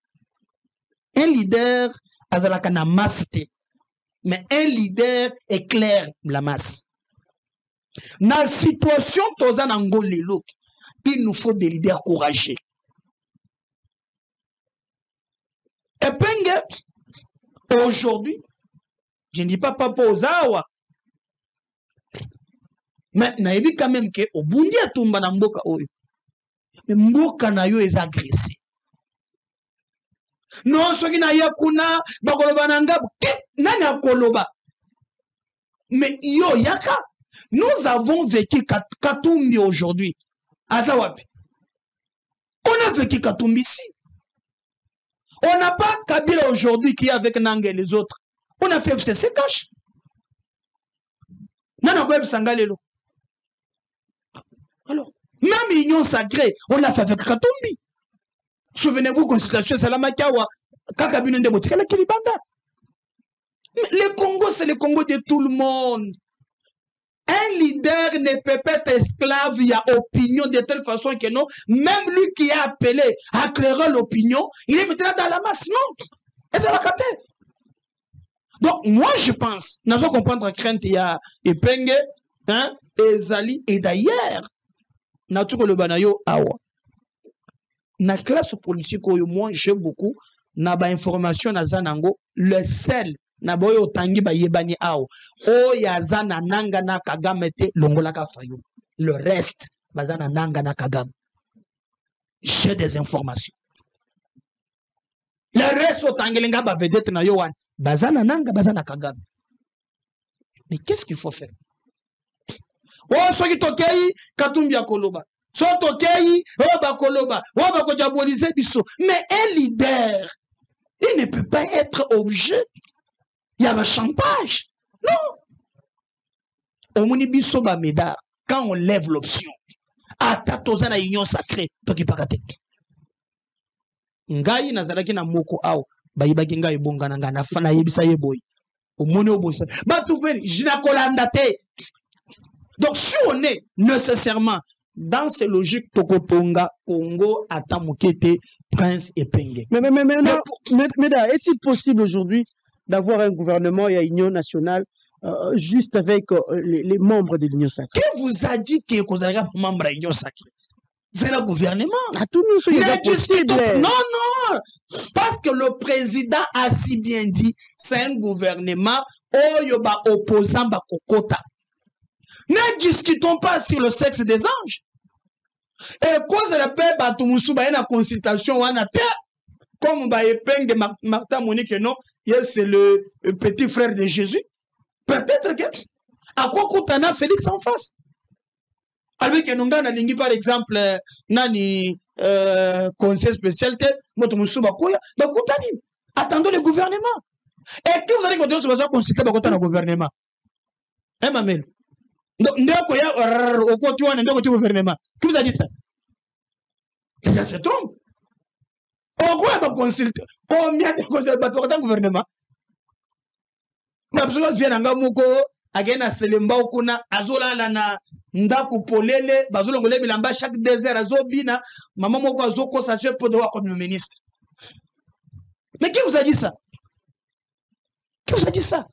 Un leader azalaka na masse. Mais un leader éclaire la masse. Dans la situation toza nango lelo, il nous faut des leaders courageux. Et Penge, aujourd'hui, je ne dis pas papa aux awa, mais naïbi quand même que au bundi atumba na mboka oyo. Mais mboka na yo est agressé. Non, ce qui n'a pas kuna, bakoloba nanga, nani akoloba. Mais yo yaka, nous avons vécu Katumbi aujourd'hui. Azawapi. On a vécu Katumbi ici. On n'a pas Kabila aujourd'hui qui est avec Nanga et les autres. On a fait FCC cash. Nana Kweb Sangalelo. Alors, même l'union sacrée, on l'a fait avec Katumbi. Souvenez-vous, consultation Salamakawa, Kakabine de Motikala Kilibanda. Le Congo, c'est le Congo de tout le monde. Un leader ne peut pas être esclave, il y a opinion de telle façon que non. Même lui qui est appelé à éclairer l'opinion, il est maintenant dans la masse, non. Et ça va capter. Donc, moi, je pense, nous allons comprendre crainte, il y a Epenge, hein, et Zali, et d'ailleurs, Natuko le Banayo, Awa. Na classe politique moi j'ai beaucoup na ba information na zanango le sel na boyo tangi ba yebani ao o ya zana nanga na Kagame te longola ka fayo le reste bazana nanga na Kagame j'ai des informations le reste o tangelinga ba vedette na yo wan bazana nanga bazana Kagame. Mais qu'est-ce qu'il faut faire? Oh soki tokei Katumbi akoloba Sotokei, Bakoloba, Bakodiaboliser biso. Mais un leader, il ne peut pas être objet. Il y a un chantage. Non. Au Munibiso Bameda, quand on lève l'option, à Tatozana Union sacrée, Toki Pakate. Ngai Nazaraki na Moko Ao, Baibaki Ngai Bongananga, na Fana Yebisa Yeboy. Au Mono Bosa. Batoupen, Jinakolandate. Donc si on est nécessairement dans ces logiques Tokotonga, Congo, Atamokete, Prince et Penge. Mais est-il possible aujourd'hui d'avoir un gouvernement et une union nationale juste avec les membres de l'union sacrée? Qui vous a dit que vous avez un membre de l'union sacrée? C'est le gouvernement. À tout nous, c'est possible. Non, non. Parce que le président a si bien dit, c'est un gouvernement Oyoba opposant Bakokota. Ne discutons pas sur le sexe des anges. Et cause de la paix, Batumusu, il y a une consultation, comme Epenge Martha Monique, non, c'est le petit frère de Jésus. Peut-être que, à quoi Koutana Félix en face? Avec un Nonga, par exemple, Nani, conseil spécial, Batumusu, Bakoya, Bakoutani. Attendons le gouvernement. Et que vous allez continuer sur le consulter le gouvernement? Hein, Mamel? Donc, ndeko ya au côté on ndeko du gouvernement. Qui vous a dit ça? Les gens se trompent. Pourquoi pas consulter? Combien de consultateurs dans le gouvernement? Absolument vient nanga moko agena selemba okuna azola na ndako polele bazolongole bilamba chaque 2 heures azobina maman moko azoko ça se peut devoir comme le ministre. Mais qui vous a dit ça? Qui vous a dit ça?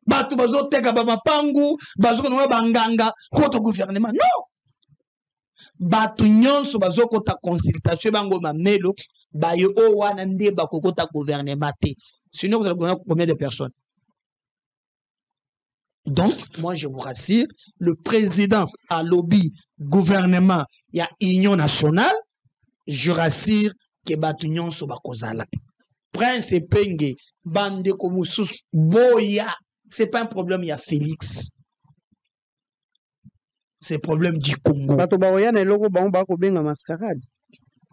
Batu bazo teka ba mapangu bazo na banganga contre gouvernement. Non. Batu nyonso bazo kota consultation bango mamelo ba yo wana nde ba kokota gouvernement te. Sinon vous allez connaître combien de personnes? Donc, moi, je vous rassure, le président a lobby gouvernement, il y a union nationale, je rassure que Batunion soba kozala. Prince Penge, Bande Komusous, Boya, c'est pas un problème, il y a Félix. C'est un problème du Congo.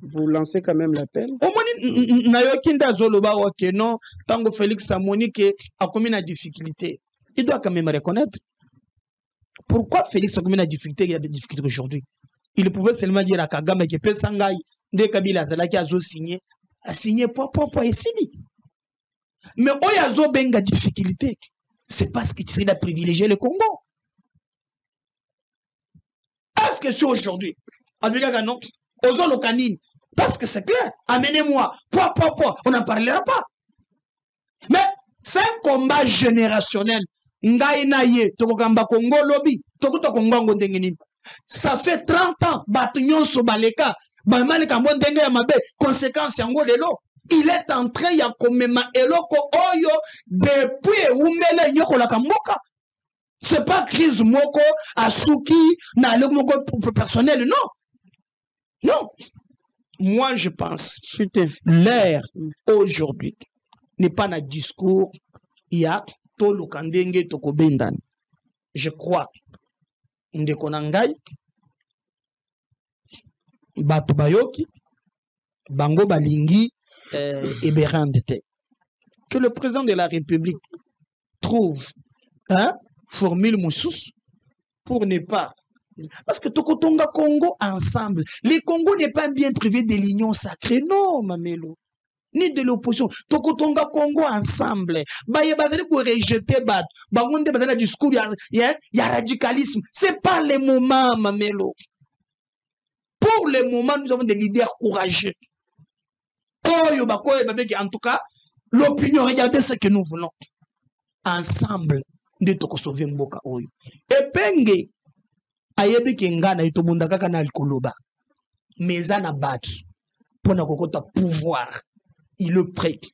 Vous lancez quand même l'appel. Au moins, Nayokinda Zoloba, ok, non, tango Félix Samoni qui a commis une difficulté. Il doit quand même reconnaître. Pourquoi Félix a commis une difficulté, il y a des difficultés aujourd'hui? Il pouvait seulement dire à Kagame que peut Sangai, dès Kabila Zalaki a signé, et signé. Mais où y a zo benga difficulté, c'est parce que tu serais privilégié le Congo. Est-ce que c'est aujourd'hui? Non, aux locanines, parce que c'est clair, amenez-moi, on n'en parlera pas. Mais c'est un combat générationnel. Ngai na ye, tokokamba Congo lobby, tokuto Congo ngondengeni. Ça fait 30 ans, batunyon so baleka, balmaleka mbondenge ya mabe, conséquence yango lelo. Il est en train ya komema eloko oyo depuis umele nyoko la kamboka. C'est pas crise moko asuki na le moko personnel, non. Non. Moi je pense l'ère aujourd'hui n'est pas un discours il y a tolo kandenge toko bendan. Je crois ndekonangai batu bayoki bango balingi eberandete que le président de la République trouve formule moussous pour ne pas parce que tokotonga Congo ensemble. Le Congo n'est pas un bien privé de l'union sacrée, non, Mamelo. Ni de l'opposition. Tokotonga Congo ensemble. Baye bazali ko rejeter bat. Bangonde bazali discours ya radicalisme. C'est pas le moment, Mamelo. Pour le moment, nous avons des leaders courageux. Oyo bakoye babeki en tout cas, l'opinion regardez ce que nous voulons. Ensemble, de toko sauver mboka oyo. Et penge ayebi kengana itobunda kaka na likoloba. Mezana batu pona kokota pouvoir. Il le prête.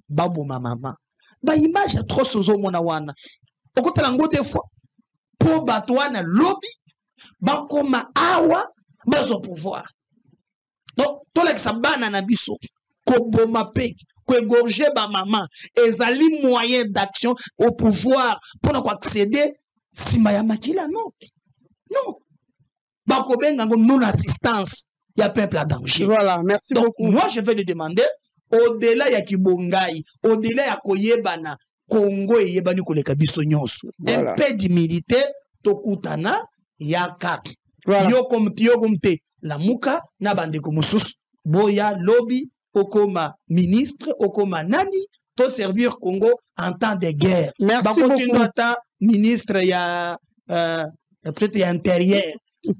Babo ma maman. Ba image trop sozo mona wana. Okota lango des fois. Po batwana lobby. Ba koma awa. Bazo pouvoir. Donc, tout le sabana na biso. Ko boma pe. Ko égorger ba maman. Ezali moyen d'action au pouvoir. Pour accéder. Si maya makila non. Non. Ba ko benga non-assistance. Il y a peuple à danger. Voilà, merci donc, beaucoup. Moi, je vais lui demander. Au-delà ya kibongai, au-delà ya koyebana, Congo et yebani koleka biso nyonso. Un peu d'humilité, tokutana, yaka. Yo comme te, la muka, na bande komusus, boya, lobby, okoma ministre, okoma nani, to servir Congo en temps de guerre. Merci beaucoup. Ministre ya, peut-être ya intérieur.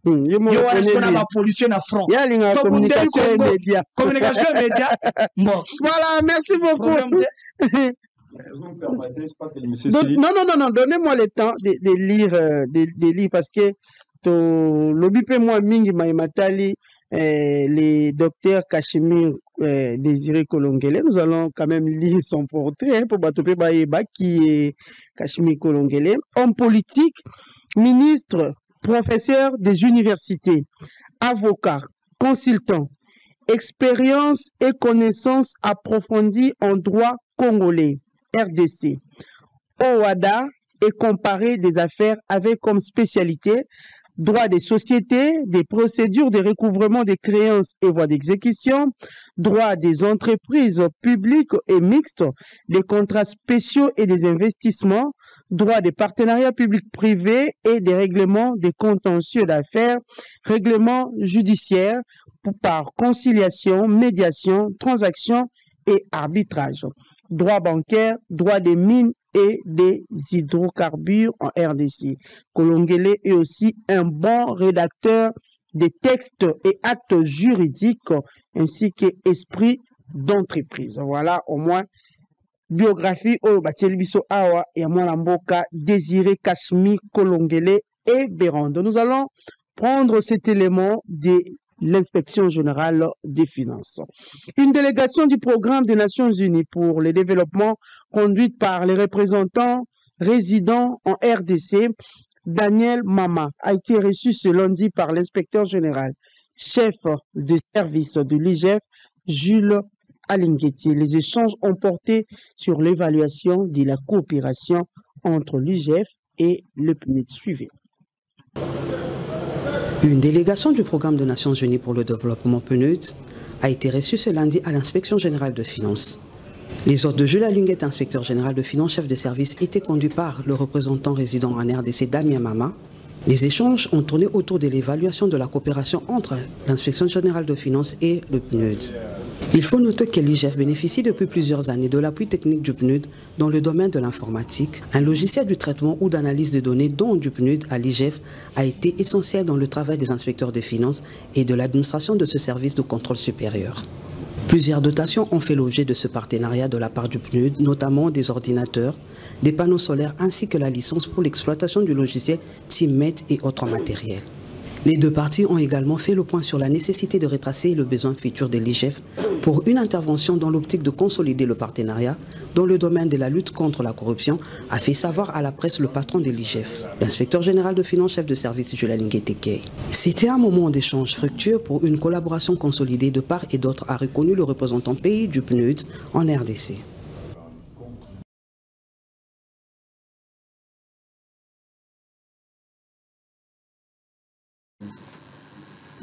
Yo la pollution à front. Il y a la communication et médias. Communication et médias. Bon. Voilà, merci beaucoup. Non, donnez-moi le temps de lire parce que l'obipé moi mingi maimatali les docteurs Cachemire Désiré Kolongele, nous allons quand même lire son portrait pour Batopé Baïba qui est Cachemire Kolongele, homme politique, ministre, professeur des universités, avocat, consultant, expérience et connaissances approfondies en droit congolais, RDC, OADA et comparé des affaires avec comme spécialité droit des sociétés, des procédures de recouvrement des créances et voies d'exécution, droit des entreprises publiques et mixtes, des contrats spéciaux et des investissements, droit des partenariats publics-privés et des règlements des contentieux d'affaires, règlements judiciaires par conciliation, médiation, transaction et arbitrage, droit bancaire, droit des mines et des hydrocarbures en RDC. Kolongele est aussi un bon rédacteur des textes et actes juridiques ainsi qu'esprit d'entreprise. Voilà au moins biographie au Batelibiso Awa et Mboka Désiré Kashmi Kolongele et Bérande. Nous allons prendre cet élément de l'inspection générale des finances. Une délégation du programme des Nations Unies pour le développement conduite par les représentants résidents en RDC, Daniel Mama, a été reçue ce lundi par l'inspecteur général, chef de service de l'IGF, Jules Alingueti. Les échanges ont porté sur l'évaluation de la coopération entre l'IGF et le PNUD. Suivez. Une délégation du Programme des Nations Unies pour le développement PNUD a été reçue ce lundi à l'Inspection générale de finances. Les ordres de Jules Alinguet, inspecteur général de finances, chef de service, étaient conduits par le représentant résident en RDC, Damien Mama. Les échanges ont tourné autour de l'évaluation de la coopération entre l'Inspection générale de finances et le PNUD. Il faut noter que l'IGF bénéficie depuis plusieurs années de l'appui technique du PNUD dans le domaine de l'informatique. Un logiciel du traitement ou d'analyse de données dont du PNUD à l'IGF a été essentiel dans le travail des inspecteurs des finances et de l'administration de ce service de contrôle supérieur. Plusieurs dotations ont fait l'objet de ce partenariat de la part du PNUD, notamment des ordinateurs, des panneaux solaires ainsi que la licence pour l'exploitation du logiciel TeamMate et autres matériels. Les deux parties ont également fait le point sur la nécessité de retracer le besoin futur de l'IGF pour une intervention dans l'optique de consolider le partenariat dans le domaine de la lutte contre la corruption, a fait savoir à la presse le patron de l'IGF, l'inspecteur général de finances, chef de service Jules Alinguet. C'était un moment d'échange fructueux pour une collaboration consolidée de part et d'autre, a reconnu le représentant pays du PNUD en RDC.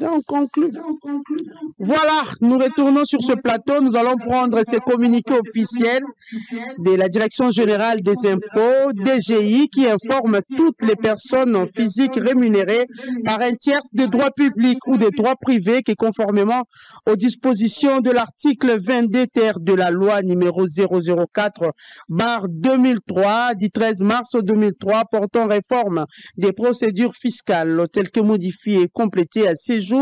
On conclut. Voilà, nous retournons sur ce plateau. Nous allons prendre ces communiqués officiels de la Direction générale des impôts, DGI, qui informe toutes les personnes physiques rémunérées par un tierce de droit public ou de droit privé qui, conformément aux dispositions de l'article 22 ter de la loi numéro 004/2003 du 13 mars 2003 portant réforme des procédures fiscales telles que modifiées et complétées à ces jours,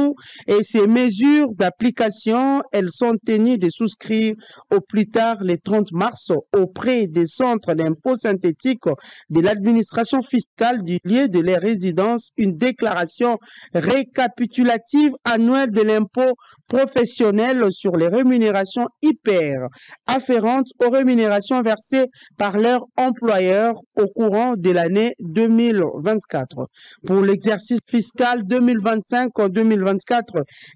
et ces mesures d'application, elles sont tenues de souscrire au plus tard le 30 mars auprès des centres d'impôts synthétiques de l'administration fiscale du lieu de leur résidence une déclaration récapitulative annuelle de l'impôt professionnel sur les rémunérations hyper afférentes aux rémunérations versées par leur employeur au courant de l'année 2024. Pour l'exercice fiscal 2025-2024,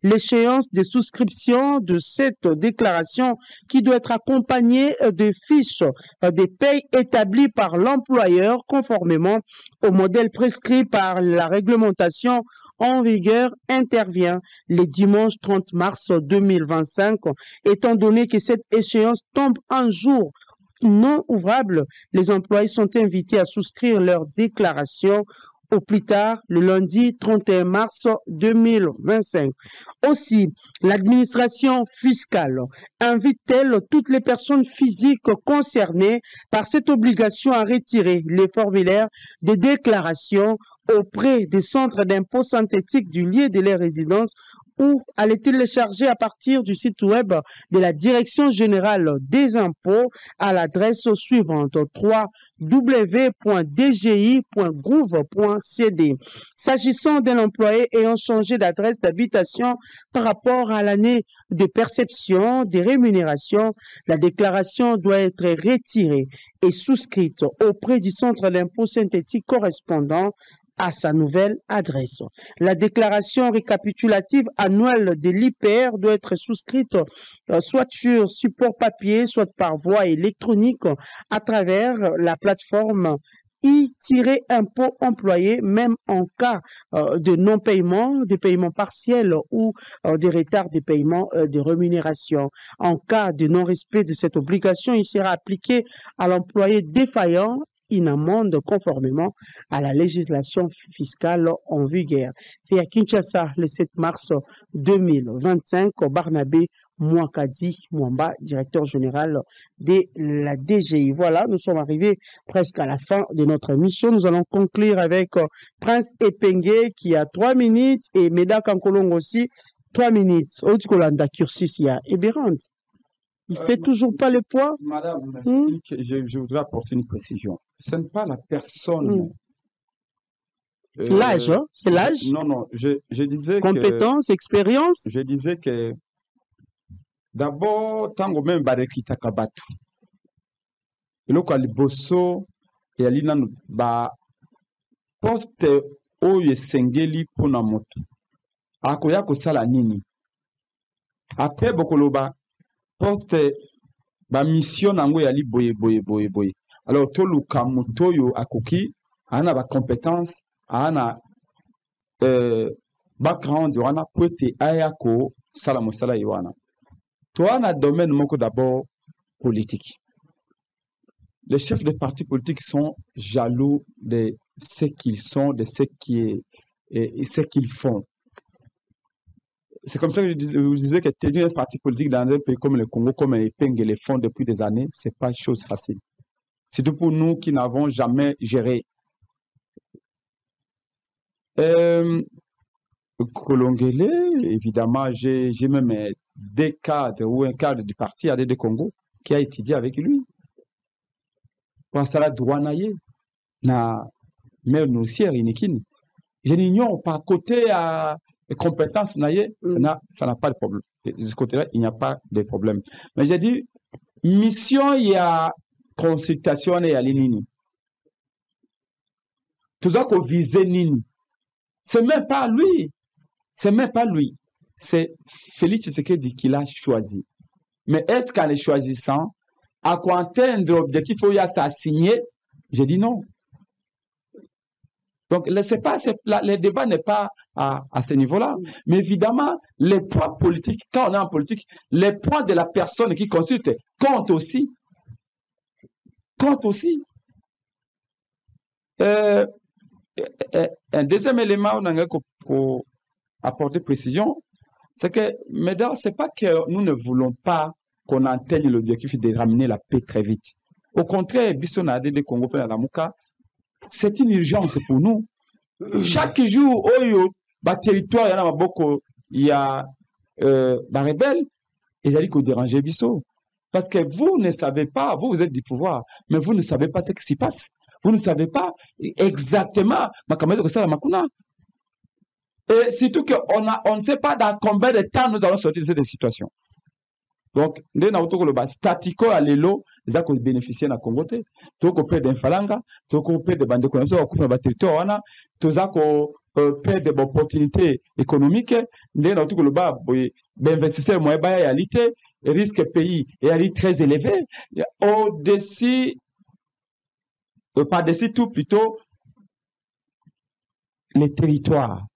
l'échéance de souscription de cette déclaration qui doit être accompagnée de fiches des payes établies par l'employeur conformément au modèle prescrit par la réglementation en vigueur intervient le dimanche 30 mars 2025. Étant donné que cette échéance tombe un jour non ouvrable, les employés sont invités à souscrire leur déclaration au plus tard le lundi 31 mars 2025. Aussi, l'administration fiscale invite-t-elle toutes les personnes physiques concernées par cette obligation à retirer les formulaires de déclaration auprès des centres d'impôts synthétiques du lieu de leur résidence ou à les télécharger à partir du site web de la Direction générale des impôts à l'adresse suivante www.dgi.gouv.cd. S'agissant d'un employé ayant changé d'adresse d'habitation par rapport à l'année de perception des rémunérations, la déclaration doit être retirée et souscrite auprès du centre d'impôt synthétique correspondant à sa nouvelle adresse. La déclaration récapitulative annuelle de l'IPR doit être souscrite soit sur support papier, soit par voie électronique à travers la plateforme I-impôt employé, même en cas de non-paiement, de paiement partiel ou de retard de paiement de rémunération. En cas de non-respect de cette obligation, il sera appliqué à l'employé défaillant une amende conformément à la législation fiscale en vigueur. Fait à Kinshasa le 7 mars 2025, Barnabé Mouakadi Mwamba, directeur général de la DGI. Voilà, nous sommes arrivés presque à la fin de notre mission. Nous allons conclure avec Prince Epengue qui a 3 minutes et Meda Kankolong aussi 3 minutes. Otikolanda Cursus, il y a Ebérand. Il ne fait toujours pas le poids. Madame, je voudrais apporter une précision. Ce n'est pas la personne. L'âge, hein? C'est l'âge? Non, je disais compétence, expérience? Je disais que d'abord, tango même barekita kabatu. Eloko aliboso et alina ba poste oyo sengeli pona moto. Akoya kosala nini? Après bokoloba poste ba mission nango yali boye. Alors toluka mutoyo akoki ana ba compétence ana background wana poete ayako sala mosala iwana. Toana domaine moko d'abord politique. Les chefs des partis politiques sont jaloux de ce qu'ils sont, de ce qu'ils font. C'est comme ça que je vous disais que tenir un parti politique dans un pays comme le Congo, comme les Peng et les fonds depuis des années, ce n'est pas chose facile. Surtout pour nous qui n'avons jamais géré. Kolongele, évidemment, j'ai même des cadres ou un cadre du parti ADD Congo qui a étudié avec lui. Pour ça, la douanaye, na mère nourricière, inikini. Je n'ignore pas côté à compétences naïe, ça n'a pas de problème. De ce côté-là, il n'y a pas de problème. Mais j'ai dit, mission, il y a consultation et il y a l'inini. Tout ça qu'on visait nini. C'est même pas lui. C'est même pas lui. C'est Félix Tshisekedi qui l'a choisi. Mais est-ce qu'en le choisissant, à quoi atteindre l'objectif où il y a ça signé? J'ai dit non. Donc, le débat n'est pas à ce niveau-là. Mais évidemment, les points politiques, quand on est en politique, les points de la personne qui consulte comptent aussi. Comptent aussi. Un deuxième élément, on a pour apporter précision, c'est que, mesdames, c'est pas que nous ne voulons pas qu'on atteigne l'objectif de ramener la paix très vite. Au contraire, Bissona de Congo c'est une urgence pour nous. Chaque jour, au territoire, il y a la rebelle, et il y a qu'on dérange Bisso. Parce que vous ne savez pas, vous êtes du pouvoir, mais vous ne savez pas ce qui s'y passe. Vous ne savez pas exactement et surtout qu'on ne sait pas dans combien de temps nous allons sortir de cette situation. Donc, nous avons statico à l'élo, nous avons bénéficié de Congo. Nous avons payé d'infalanga, nous avons payé de bandes nous avons payé de territoire, nous avons payé d'opportunités économiques, nous avons payé d'investisseurs moyens de réalité, risque pays est très élevé. Au-dessus, par-dessus tout plutôt, les territoires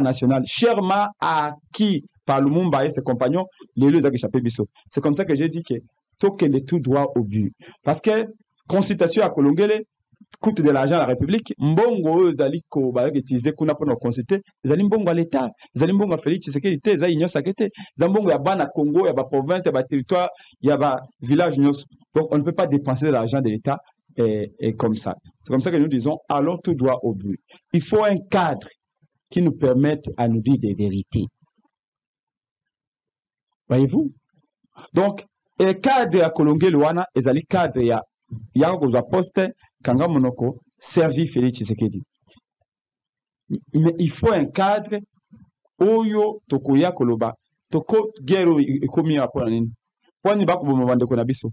nationaux, chèrement acquis par Lumumba et ses compagnons, les lieux ont échappé Bisso. C'est comme ça que j'ai dit que token est tout droit au but. Parce que consultation à Kolongele coûte de l'argent à la République. Mbongo zali ko ba utiliser kuna pour nous consulter. Zali mbongo à l'État, zali mbongo à Félix Tshisekedi, zali union sacrée, zali mbongo ya bana Congo, ya ba province, ya ba territoire, ya ba village nyos. Donc on ne peut pas dépenser de l'argent de l'État et comme ça. C'est comme ça que nous disons allons tout droit au but. Il faut un cadre qui nous permette à nous dire des vérités. Voyez-vous? Donc, le cadre à Kolongele wana, ezali cadre ya kozwa poste kanga monoko servi Félix Tshisekedi. Mais il faut un cadre oyo tokoya koloba toko guerre ekomi rapport nini. Poni ba ko bomande ko na biso.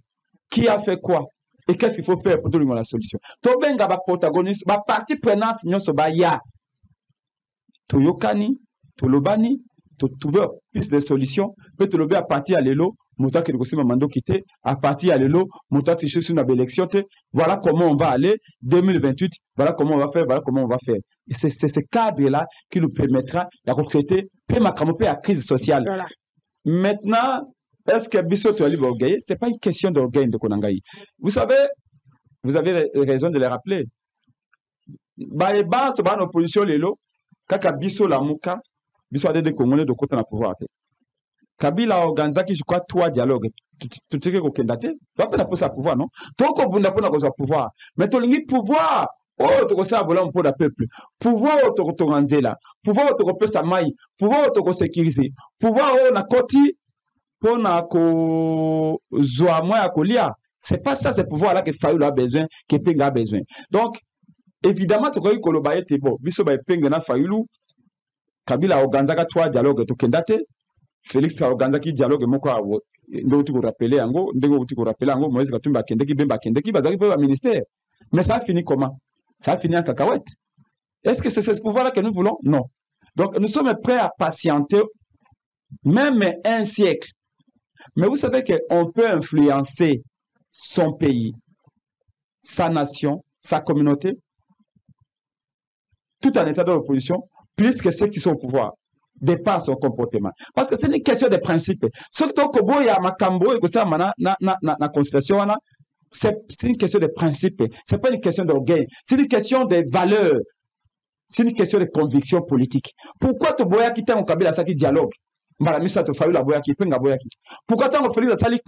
Qui a fait quoi? Et qu'est-ce qu'il faut faire pour trouver la solution? Tobenga ba protagoniste, ba partie prenante nyonso ba ya. Toyokani, tolobani, to trouver piste de solution, peut te lever à partir à l'élo moto qui négocie mando quitté à partir à l'élo moto qui cherche une élection voilà comment on va aller 2028 voilà comment on va faire et c'est ce cadre là qui nous permettra de recruter puis ma à crise sociale voilà. Maintenant est-ce que biso to ali orgueil c'est pas une question d'orgueil de Konangai vous savez vous avez raison de le rappeler ba so ba opposition lelo kaka biso la muka biso a des Congolais de côté na pouvoir Kabila organizaki je crois 3 dialogues tout ce que kokendate to apena posa pouvoir non to ko bunda pona ko pouvoir mais to lingi pouvoir oh to ko sa bola mpo da peuple pouvoir to ko tonganzela pouvoir to ko pesa mai pouvoir to ko sécuriser pouvoir oh na koti pona ko zoa moya kolia c'est pas ça ce pouvoir là que Fayulu a besoin que Penga a besoin donc évidemment to ko koloba ete bon biso ba Penga na Fayulu Kabila organizaka 3 dialogues to kendate Félix organizaki dialogue moko awo ndo tu ko rappeler yango ndenge tu ko rappeler yango Moïse Katumbi akendeki bemba akendeki bazaki pe ba ministère mais ça a fini comment ça a fini en cacahuète est-ce que c'est ce pouvoir là que nous voulons non donc nous sommes prêts à patienter même un siècle mais vous savez que on peut influencer son pays sa nation sa communauté tout en état d'opposition plus que ceux qui sont au pouvoir dépasse son comportement. Parce que c'est une question de principe. Ce que tu as makambo et que ça na consultation c'est une question de principe. C'est pas une question d'orgueil. C'est une question de valeur. C'est une question de conviction politique. Pourquoi tu boya qui t'en Kabila ça qui dialogue? Maramisa to Fayulu la boya qui penga boya qui. Pourquoi tu Félix ça li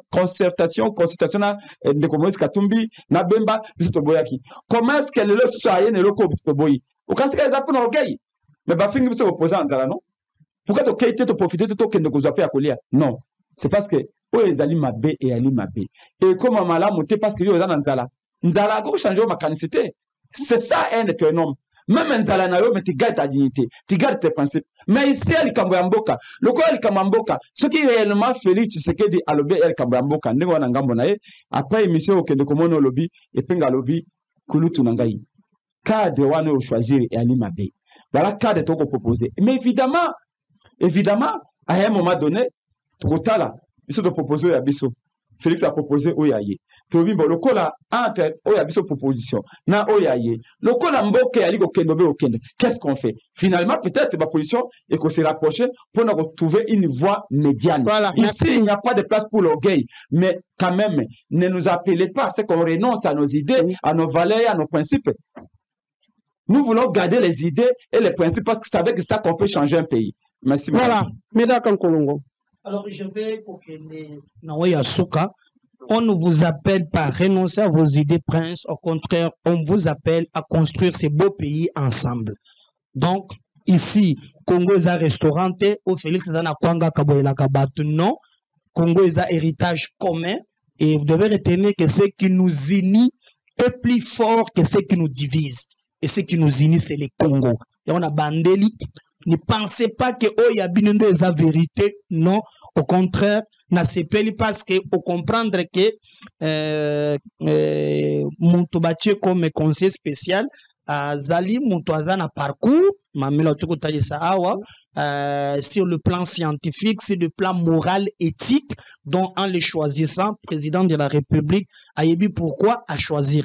concertation de Moïse Katumbi na Bemba biso boya qui. Comment est-ce que le soyen et le ko biso boyi? Au cas que ça pour orgueil. Mais bah fingi biso opposant nzala non pourquoi to kaité to profiter to kende ko zaper akolia non c'est parce que o ezali mabe et ali mabe et comme mala monter parce que yo ezana nzala ko changer ma canicité c'est ça un éternel même nzala na yo mais tu gardes ta dignité tu gardes tes principes mais ici ali kambo ya mboka loko ali kamamboka ce qui réellement Félix Tshisekedi alobi ali kambo ya mboka ndenge wana ngambo na ye après émission okende ko mono lobby et penga lobby kulutu nangai cadre wana o choisir et ali mabe. Voilà le cas de tout proposer. Mais évidemment, à un moment donné, Trotala, il a proposé à Bisso. Félix a proposé Oyaye. Tobimbo, le cola entre Oyabiso proposition. Na Oyaye. Le cola mboke ali go kendobe au kende. Qu'est-ce qu'on fait? Finalement, peut-être ma position est qu'on s'est rapproché pour nous retrouver une voie médiane. Voilà, ici, il n'y a pas de place pour l'orgueil. Mais quand même, ne nous appelez pas à ce qu'on renonce à nos idées, à nos valeurs, à nos principes. Nous voulons garder les idées et les principes parce que c'est avec ça qu'on peut changer un pays. Merci. Voilà. Médaka Kolongo. Alors, je vais pour que les Naoya Souka, on ne vous appelle pas à renoncer à vos idées, prince. Au contraire, on vous appelle à construire ces beaux pays ensemble. Donc, ici, Congo est un restaurant, au Félix Zana Kwanga Kaboyela Kabatu, non. Congo est un héritage commun. Et vous devez retenir que ce qui nous unit est plus fort que ce qui nous divise. Et ce qui nous unit, c'est les Congo. Et on a bandeli. Ne pensez pas que oh y a bien la vérité. Non, au contraire, n'a pas parce que au comprendre que mon tobaché comme conseiller spécial Zali Montoazana parcours, sur le plan scientifique, sur le plan moral, éthique, dont en les choisissant, président de la République, Ayebi pourquoi à choisir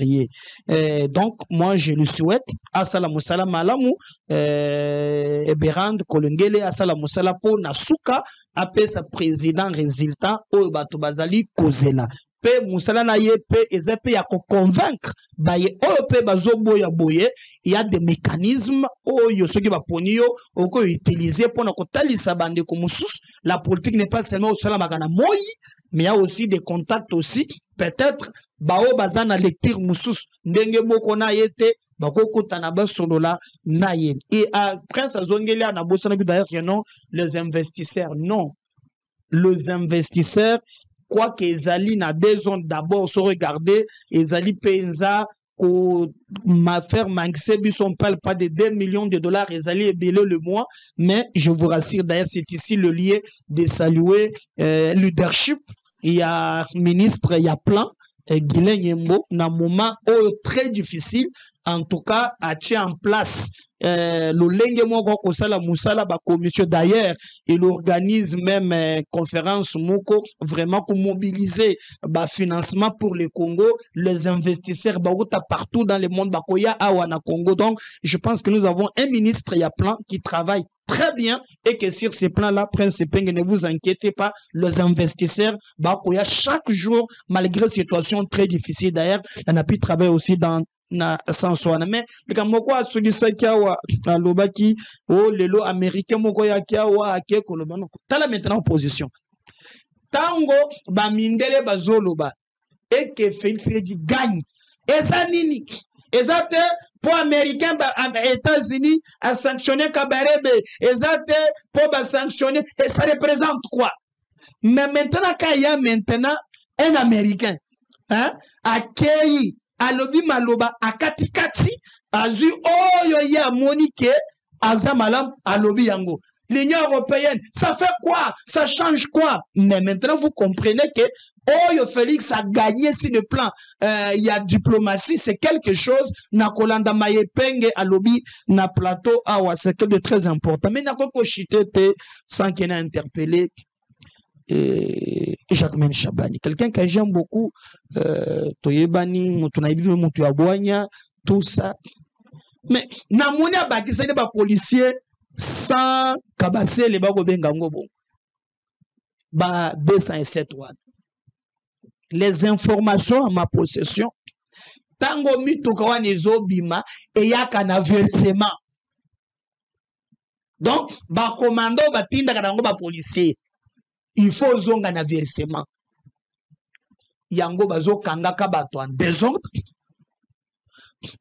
donc, moi, je le souhaite, Asala Moussala Malamu, Eberand Kolengele, Asala Moussala Po Nasuka, après sa président résultat, Obato Bazali Kozela. Pe musala na ye pe ezepe ya ko convaincre ba ye o pe bazobo ya boye il y a des mécanismes o yo soki ba ponio o ko utiliser pour na ko talisa bande ko musus la politique n'est pas seulement au sala magana moi mais il y a aussi des contacts aussi peut-être ba o bazana lecture musus ndenge moko na yete ba ko kotana ba solola na ye et après ça zongeli na bosana d'ailleurs non les investisseurs non les investisseurs quoi que Ezali n'a besoin d'abord se regarder, Ezali Penza, qu'on m'a fait manquer, on parle pas de 2 millions de dollars, Ezali est belé le mois, mais je vous rassure d'ailleurs, c'est ici le lieu de saluer leadership, il y a ministre, il y a plan, Guilain Yembo, dans un moment très difficile, en tout cas, a tient en place le Lenge Moko Kosala Moussala, la commission d'ailleurs, il organise même conférence Moko, vraiment pour mobiliser le financement pour le Congo, les investisseurs partout dans le monde, Bakoya, Awana Congo. Donc, je pense que nous avons un ministre, il y a plein qui travaille très bien et que sur ces plans-là, Prince Peng, ne vous inquiétez pas, les investisseurs, Bakoya, chaque jour, malgré situation très difficile, d'ailleurs, on a pu travailler aussi dans na sanswana mais le moko asugisa kiawa alobaki o lelo américain moko ya kiawa ake kolobano tala maintenant opposition tango ba mindele bazoloba et que Félix dit gagne eza nini eza te pour américain ba États-Unis a sanctionné Kabarebe eza te pour ba sanctionner et ça représente quoi mais maintenant quand il y a maintenant un américain hein accueilli alobi maloba akati kati azu oyo ya monike azamalam alobi yango l'Union européenne ça fait quoi ça change quoi mais maintenant vous comprenez que oyo Félix a gagné sur le plan il y a diplomatie c'est quelque chose na kolanda mayepenge alobi na plateau awa c'est quelque chose de très important mais na koko chitete sans qu'il ait interpellé Jacquemaine Chabani, quelqu'un que j'aime beaucoup, Toyebani, Motonaïbi, Moutouabouania, tout ça. Mais, Namoni a bakissé les policiers sans cabasser les bago bengangobo. Ba B107 one. Les informations à ma possession, tango mitukawa nezo bima, et yaka na versement. Donc, ba commando, ba tinda kadango ba policier. Il faut zonga na versement. Yango bazo kangaka bato en désordre.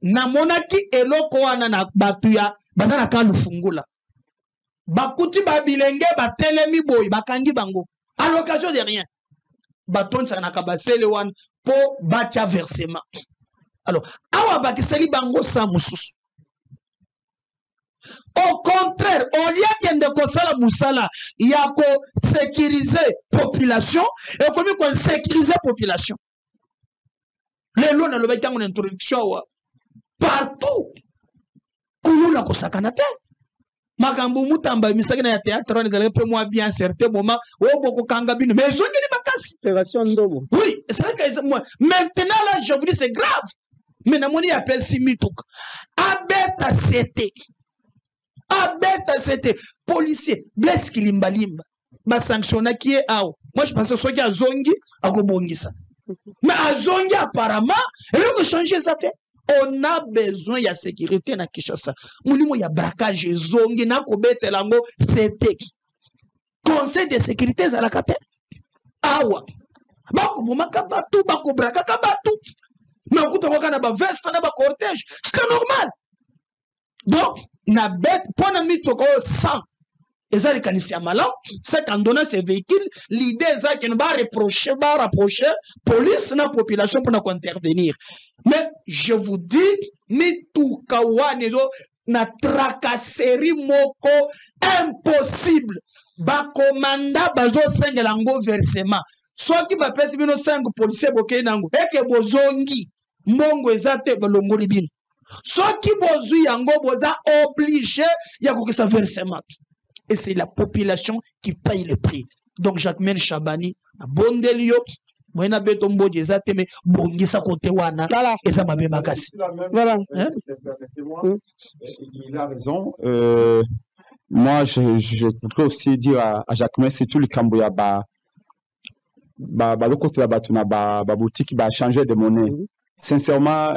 Na monaki eloko wana na batu ya banana ka lufungula. Bakuti babilenge batelemi boy bakangi bango. À l'occasion de rien. Baton sa na kabasele wan po bacha versement. Alors, awa bakiseli bango sa mususu. Au contraire, au lieu de kosala musala, il y a qu'on sécuriser population et comme qu'on sécuriser population. Les lois dans le béton en introduction partout. Kouloula kosakanate. Makambu mutamba misaki na théâtre on est peu moins bien certain moment oh beaucoup kangabine mais je dis makasi. Opération Ndobo. Oui, c'est vrai que moi maintenant là je vous dis c'est grave. Mais namoni appelle Simituk. Abeta c'était. Abeta c'était policier Blaise Kilimbalimba ba sanctionné qui est out. Moi je pense que soit qui a zongi a rebongisa. Mais à zongi apparemment il faut changer ça fait. On a besoin de sécurité na Kinshasa. Mulimo ya braquage zongi na kobete lango c'était conseil de sécurité za la kate. Awa. Bako bomaka batu bako braka batu. Mais on kutoka na ba veste na ba cortège, c'est normal. Donc na bête pour na mitoko 100 ezali kanisi malam c'est qu'en donnant ces véhicules l'idée c'est qu'on va rapprocher police na population pour intervenir mais je vous dis mituka wanezo na tracasserie moko impossible ba commanda bazo sengela ngo versement soit qui va pèse bino 5 policiers boké nango et que bozongi mongo ezate balongoli bino soit qui bozu yango boza obligé ya ko sa versement et c'est la population qui paye le prix. Donc Jacquemaine Chabani a bondelio moyena beto mboje ezate me bongisa côté wana eza mabe makasi. Voilà. Il a raison. Moi je voudrais aussi dire à Jacquemaine c'est tout le Camboya le côté là-bas tu na ba boutique ba changer de monnaie. Sincèrement,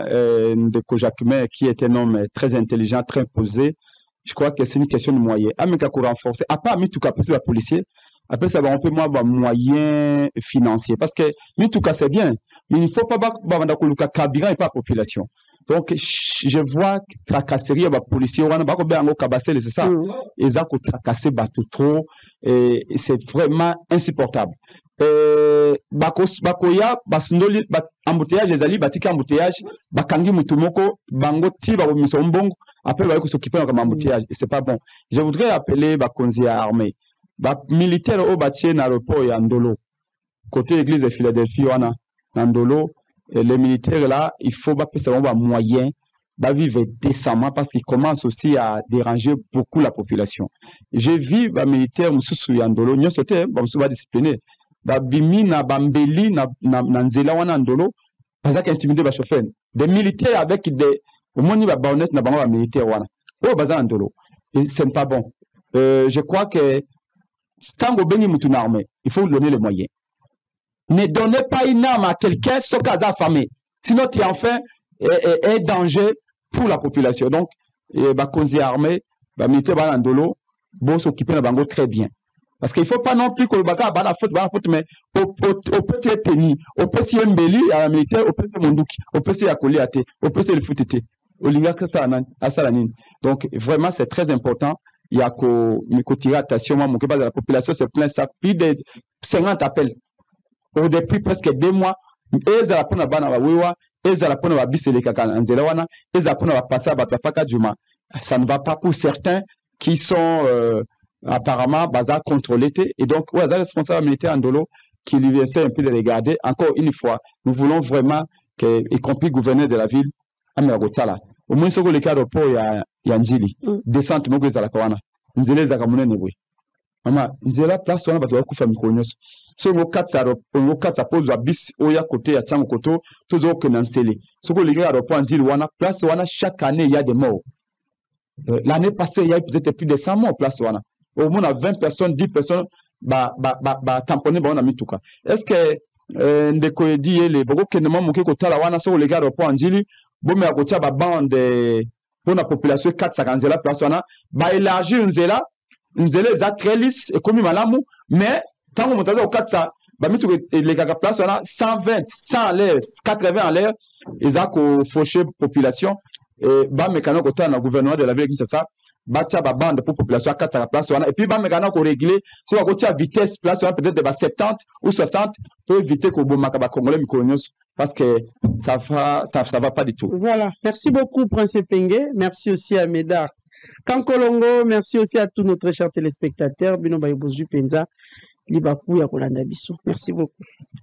Ndeko Jacquemaine, qui est un homme très intelligent, très posé, je crois que c'est une question de moyens. Amika pour renforcer, à part tout cas passer la policier, après ça va un peu moins moyens financiers. Parce que tout cas c'est bien, mais il ne faut pas que Kabila et pas la population. Donc je vois tracasserie à policier, on va pas c'est ça. Et ça tracasser trop et c'est vraiment insupportable. Bakoya basundoli embouteillage ezali batika embouteillage bakangi mutumoko bango ti ba miso mbongo après ba ko s'occuper comme embouteillage et c'est pas bon. Je voudrais appeler bakonzi armée ba militaire au batie na repos ya Ndolo côté église de Philadelphie wana na Ndolo les militaires là, il faut avoir moyen de vivre décemment parce qu'ils commencent aussi à déranger beaucoup la population. J'ai vu les militaires qui Andolo, nous sommes disciplinés. Bimi na bambeli na nzela wana Andolo, parce qu'ils intimident les chauffeurs. Des militaires avec des au moins ils ba honnête na bango militaires wana. Oh baza Andolo. Et c'est pas bon. Je crois que tant que béni mutu armé, il faut donner les moyens. Ne donnez pas une arme à quelqu'un sauf qu'à affamé. Sinon tu es enfin un danger pour la population. Donc, bah cause armé, bah militaire ba Andolo, bon s'occuper na bango très bien. Parce qu'il ne faut pas non plus que le baka ba la faute, mais au PC Penny, au PC Mbeli, à la militaire, au PC Mondouki, au PC Akoli Ate, au PC le Foutete, au Linga Salanine. Donc, vraiment, c'est très important. Il y a que tirer attention, moi, mon de la population se plaint ça. Plus de 50 appels. Depuis presque 2 mois, ils ont pour la bana wawewa, ils ont pour la bisele kakana anzelawana, ils ont pour la passer à Batapaka Juma. Ça ne va pas pour certains qui sont apparemment bazar contrôlé et donc ouais, les responsables militaires Andolo qui lui essaie un peu de regarder encore une fois. Nous voulons vraiment que, y compris le gouverneur de la ville, Ameragotala, au moins ce que le cadre pour Yanjili, descente nous à la Kawana, Nzele Zakamune Nebwe. Maman, Nzela place on a battu kufa mikonyos. So ngo katsa pose wa bis oya côté ya Tchango Koto, toujours que Nansele. Ce que le cadre pour Yanjili wana place wana chaque année il y a des morts. L'année passée il y a peut-être plus de 100 morts place wana. Au moins 20 personnes, 10 personnes, tamponner dans mituka. Est-ce que ndeko dit les boko que ne manque que tala wana so les gars pour Anjili, bon mais à côté ba bande pour la population 450 zela personnes, ba élargir nzela za très lisse et comme malamu, mais tant que montaza au 400 ba mituka les gars place wana 120, 100 à l'air, 80 à l'air, ils a ko faucher population et ba mécano côté na gouvernement de la ville Kinshasa. Batia ba bande pour population à 4 place et puis ba mekana ko régler so à côté à vitesse place peut-être de 70 ou 60 pour éviter que bomaka ba congolais mikolonios parce que ça va pas du tout. Voilà, merci beaucoup Prince Pengue, merci aussi à Médard Kankolongo, merci aussi à tous nos très chers téléspectateurs Bino Bayibozu Penza Libaku ya Kolanda Biso. Merci beaucoup.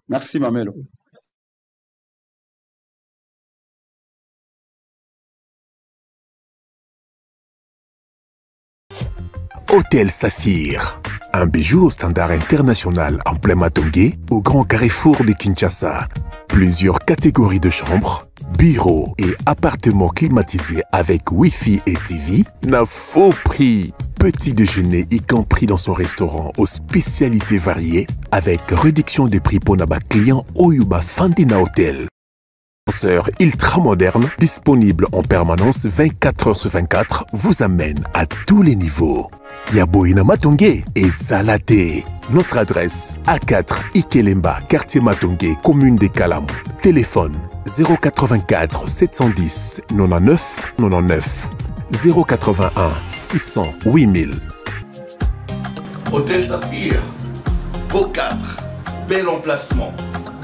Merci Mamelo. Hôtel Saphir, un bijou au standard international en plein Matongé, au grand carrefour de Kinshasa. Plusieurs catégories de chambres, bureaux et appartements climatisés avec Wi-Fi et TV, n'a faux prix. Petit déjeuner y compris dans son restaurant aux spécialités variées, avec réduction des prix pour Naba client Oyuba Fandina Hotel. Ultra moderne, disponible en permanence 24 heures sur 24, vous amène à tous les niveaux. Yaboina Matongé et Salaté. Notre adresse A4 Ikelemba, quartier Matongé, commune des Kalamou. Téléphone 084 710 99 99 081 600 8000. Hôtel Saphir, beau 4, bel emplacement,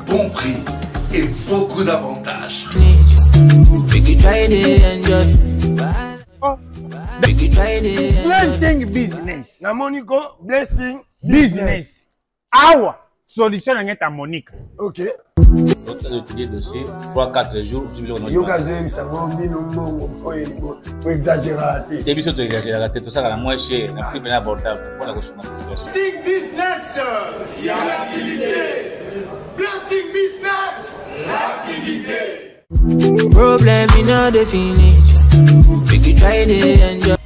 bon prix et beaucoup d'avantages. Blessing business. Na Monico, blessing business. Awa, solution à Monique. Ok. Notre étudier dossier, 3-4 jours, yo gazem ça va bien mbongo pour exagérer. Début surtout exagérer, tout ça la moins cher, la prix bien abordable pour la consommation. Blessing business. Fiabilité. Blessing business. Rapidité. Problem in the finish. We can try to enjoy.